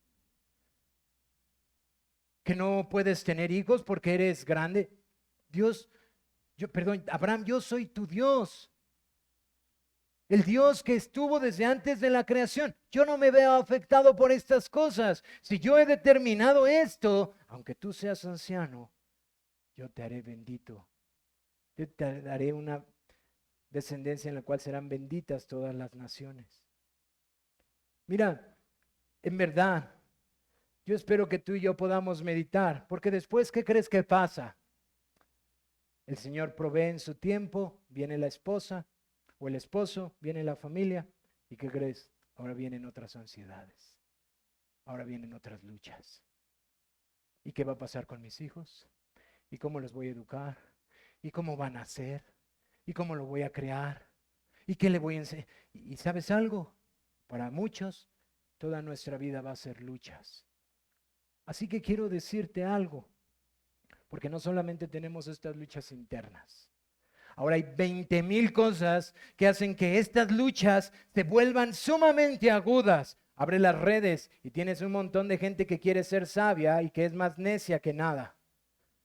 ¿Que no puedes tener hijos porque eres grande? Abraham, yo soy tu Dios. El Dios que estuvo desde antes de la creación. Yo no me veo afectado por estas cosas. Si yo he determinado esto, aunque tú seas anciano, yo te haré bendito. Yo te daré una descendencia en la cual serán benditas todas las naciones. Mira, en verdad, yo espero que tú y yo podamos meditar, porque después, ¿qué crees que pasa? El Señor provee en su tiempo, viene la esposa o el esposo, viene la familia, ¿y qué crees? Ahora vienen otras ansiedades, ahora vienen otras luchas. ¿Y qué va a pasar con mis hijos? ¿Y cómo los voy a educar? ¿Y cómo van a ser? ¿Y cómo lo voy a crear? ¿Y qué le voy a enseñar? ¿Y sabes algo? Para muchos, toda nuestra vida va a ser luchas. Así que quiero decirte algo, porque no solamente tenemos estas luchas internas. Ahora hay 20,000 cosas que hacen que estas luchas se vuelvan sumamente agudas. Abre las redes y tienes un montón de gente que quiere ser sabia y que es más necia que nada.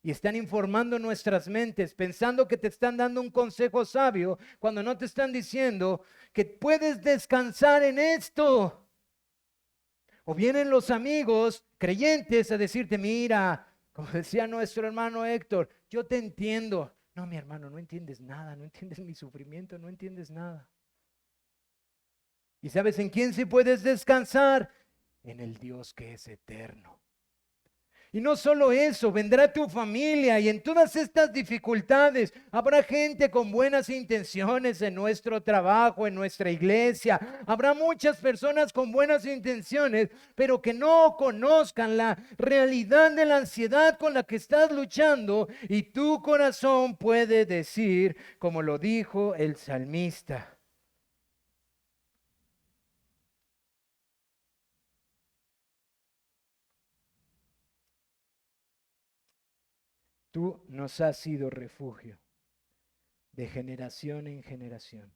Y están informando nuestras mentes pensando que te están dando un consejo sabio cuando no te están diciendo que puedes descansar en esto. O vienen los amigos creyentes a decirte, mira, como decía nuestro hermano Héctor, yo te entiendo. No, mi hermano, no entiendes nada, no entiendes mi sufrimiento, no entiendes nada. ¿Y sabes en quién sí puedes descansar? En el Dios que es eterno. Y no solo eso, vendrá tu familia y en todas estas dificultades habrá gente con buenas intenciones en nuestro trabajo, en nuestra iglesia. Habrá muchas personas con buenas intenciones, pero que no conozcan la realidad de la ansiedad con la que estás luchando y tu corazón puede decir, como lo dijo el salmista. Tú nos has sido refugio de generación en generación.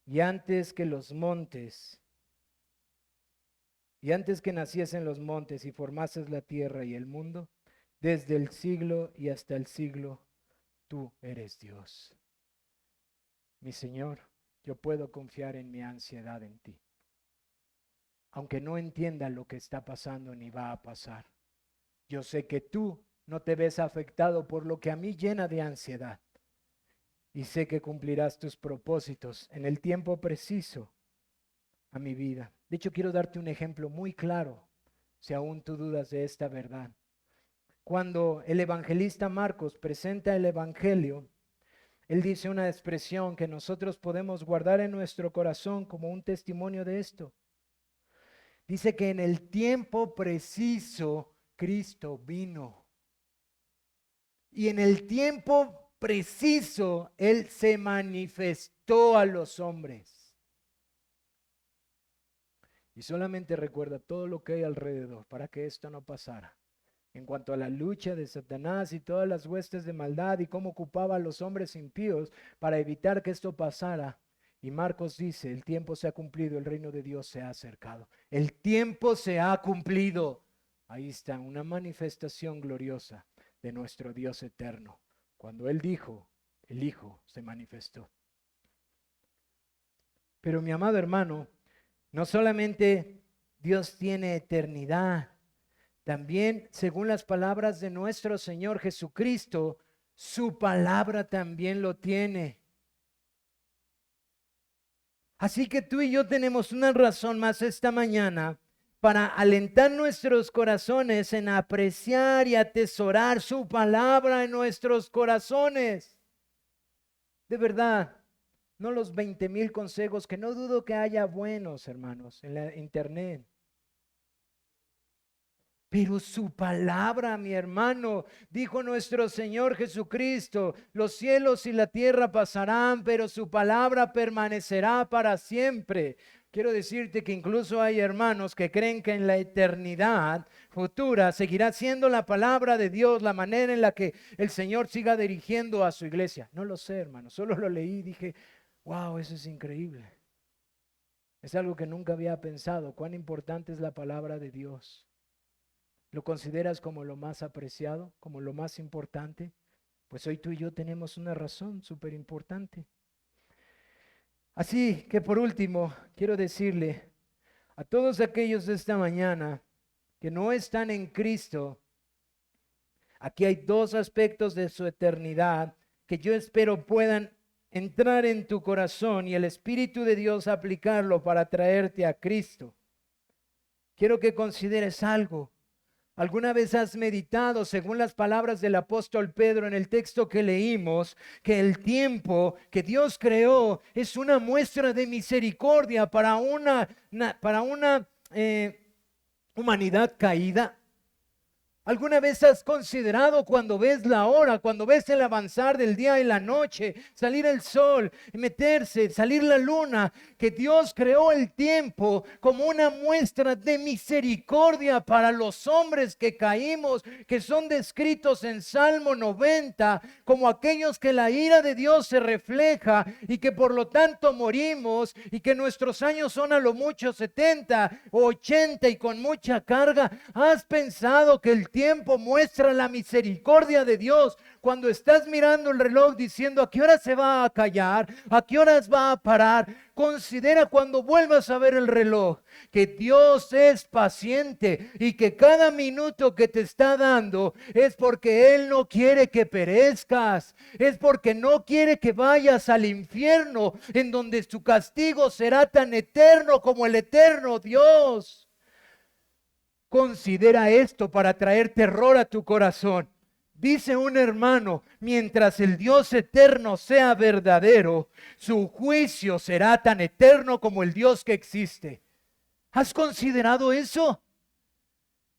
Y antes que los montes, y antes que naciesen los montes y formases la tierra y el mundo, desde el siglo y hasta el siglo, tú eres Dios. Mi Señor, yo puedo confiar en mi ansiedad en ti. Aunque no entienda lo que está pasando ni va a pasar, yo sé que tú no te ves afectado por lo que a mí llena de ansiedad. Y sé que cumplirás tus propósitos en el tiempo preciso a mi vida. De hecho, quiero darte un ejemplo muy claro, si aún tú dudas de esta verdad. Cuando el evangelista Marcos presenta el Evangelio, él dice una expresión que nosotros podemos guardar en nuestro corazón como un testimonio de esto. Dice que en el tiempo preciso Cristo vino. Y en el tiempo preciso, Él se manifestó a los hombres. Y solamente recuerda todo lo que hay alrededor para que esto no pasara. En cuanto a la lucha de Satanás y todas las huestes de maldad y cómo ocupaba a los hombres impíos para evitar que esto pasara. Y Marcos dice, el tiempo se ha cumplido, el reino de Dios se ha acercado. El tiempo se ha cumplido. Ahí está, una manifestación gloriosa de nuestro Dios eterno. Cuando Él dijo, el Hijo se manifestó. Pero mi amado hermano, no solamente Dios tiene eternidad, también, según las palabras de nuestro Señor Jesucristo, su palabra también lo tiene. Así que tú y yo tenemos una razón más esta mañana para alentar nuestros corazones en apreciar y atesorar su palabra en nuestros corazones. De verdad, no los 20,000 consejos, que no dudo que haya buenos, hermanos, en la internet. Pero su palabra, mi hermano, dijo nuestro Señor Jesucristo, los cielos y la tierra pasarán, pero su palabra permanecerá para siempre. Quiero decirte que incluso hay hermanos que creen que en la eternidad futura seguirá siendo la palabra de Dios, la manera en la que el Señor siga dirigiendo a su iglesia. No lo sé, hermano, solo lo leí y dije, wow, eso es increíble. Es algo que nunca había pensado, cuán importante es la palabra de Dios. ¿Lo consideras como lo más apreciado, como lo más importante? Pues hoy tú y yo tenemos una razón súper importante. Así que por último, quiero decirle a todos aquellos de esta mañana que no están en Cristo, aquí hay dos aspectos de su eternidad que yo espero puedan entrar en tu corazón y el Espíritu de Dios aplicarlo para traerte a Cristo. Quiero que consideres algo. ¿Alguna vez has meditado, según las palabras del apóstol Pedro en el texto que leímos, que el tiempo que Dios creó es una muestra de misericordia para una humanidad caída? ¿Alguna vez has considerado cuando ves la hora, cuando ves el avanzar del día y la noche, salir el sol, meterse, salir la luna, que Dios creó el tiempo como una muestra de misericordia para los hombres que caímos, que son descritos en Salmo 90 como aquellos que la ira de Dios se refleja y que por lo tanto morimos y que nuestros años son a lo mucho 70 o 80 y con mucha carga? ¿Has pensado que el tiempo muestra la misericordia de Dios cuando estás mirando el reloj diciendo a qué hora se va a callar, a qué horas va a parar? Considera cuando vuelvas a ver el reloj que Dios es paciente y que cada minuto que te está dando es porque Él no quiere que perezcas, es porque no quiere que vayas al infierno en donde tu castigo será tan eterno como el eterno Dios. Considera esto para traer terror a tu corazón. Dice un hermano, mientras el Dios eterno sea verdadero, su juicio será tan eterno como el Dios que existe. ¿Has considerado eso?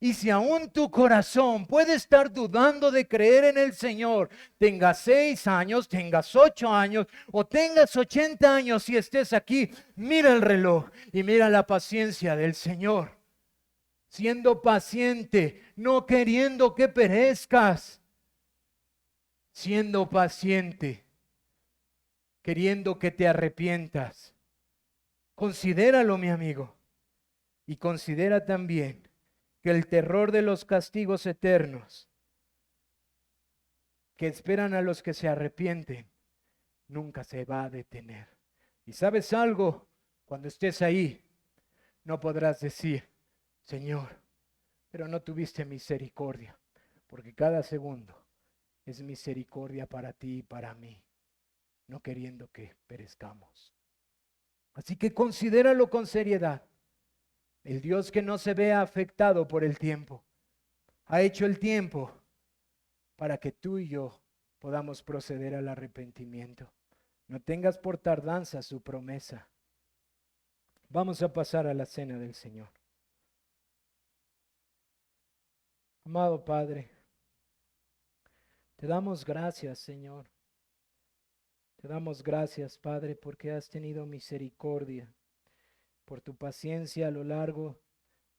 Y si aún tu corazón puede estar dudando de creer en el Señor, tengas 6 años, tengas 8 años o tengas 80 años y estés aquí, mira el reloj y mira la paciencia del Señor. Siendo paciente, no queriendo que perezcas, siendo paciente, queriendo que te arrepientas. Considéralo, mi amigo, y considera también que el terror de los castigos eternos que esperan a los que se arrepienten nunca se va a detener. Y sabes algo, cuando estés ahí, no podrás decir, Señor, pero no tuviste misericordia, porque cada segundo es misericordia para ti y para mí, no queriendo que perezcamos. Así que considéralo con seriedad. El Dios que no se vea afectado por el tiempo, ha hecho el tiempo para que tú y yo podamos proceder al arrepentimiento. No tengas por tardanza su promesa. Vamos a pasar a la cena del Señor. Amado Padre, Te damos gracias, Señor. Te damos gracias, Padre, porque has tenido misericordia, por tu paciencia a lo largo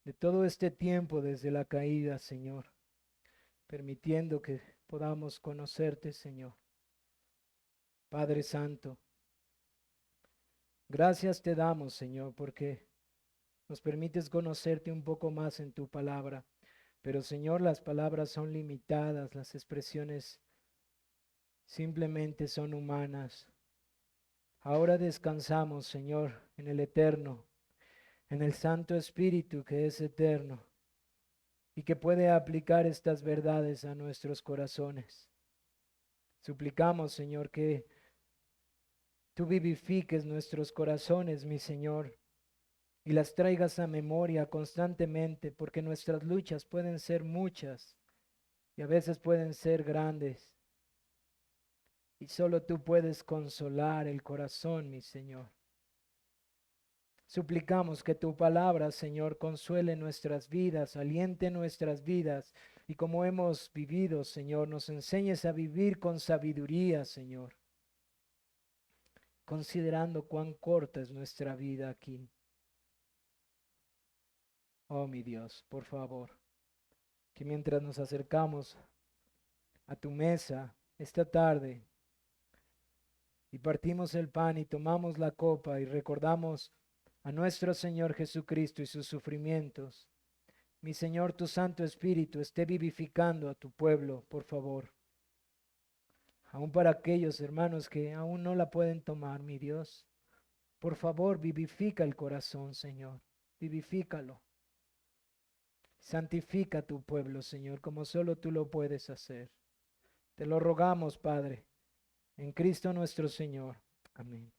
de todo este tiempo desde la caída, Señor, permitiendo que podamos conocerte, Señor. Padre Santo, gracias te damos, Señor, porque nos permites conocerte un poco más en tu palabra. Pero, Señor, las palabras son limitadas, las expresiones simplemente son humanas. Ahora descansamos, Señor, en el Eterno, en el Santo Espíritu que es eterno y que puede aplicar estas verdades a nuestros corazones. Suplicamos, Señor, que tú vivifiques nuestros corazones, mi Señor, y las traigas a memoria constantemente, porque nuestras luchas pueden ser muchas y a veces pueden ser grandes. Y solo tú puedes consolar el corazón, mi Señor. Suplicamos que tu palabra, Señor, consuele nuestras vidas, aliente nuestras vidas, y como hemos vivido, Señor, nos enseñes a vivir con sabiduría, Señor, considerando cuán corta es nuestra vida aquí. Oh, mi Dios, por favor, que mientras nos acercamos a tu mesa esta tarde y partimos el pan y tomamos la copa y recordamos a nuestro Señor Jesucristo y sus sufrimientos, mi Señor, tu Santo Espíritu esté vivificando a tu pueblo, por favor. Aún para aquellos hermanos que aún no la pueden tomar, mi Dios, por favor, vivifica el corazón, Señor, vivifícalo. Santifica a tu pueblo, Señor, como solo tú lo puedes hacer. Te lo rogamos, Padre, en Cristo nuestro Señor. Amén.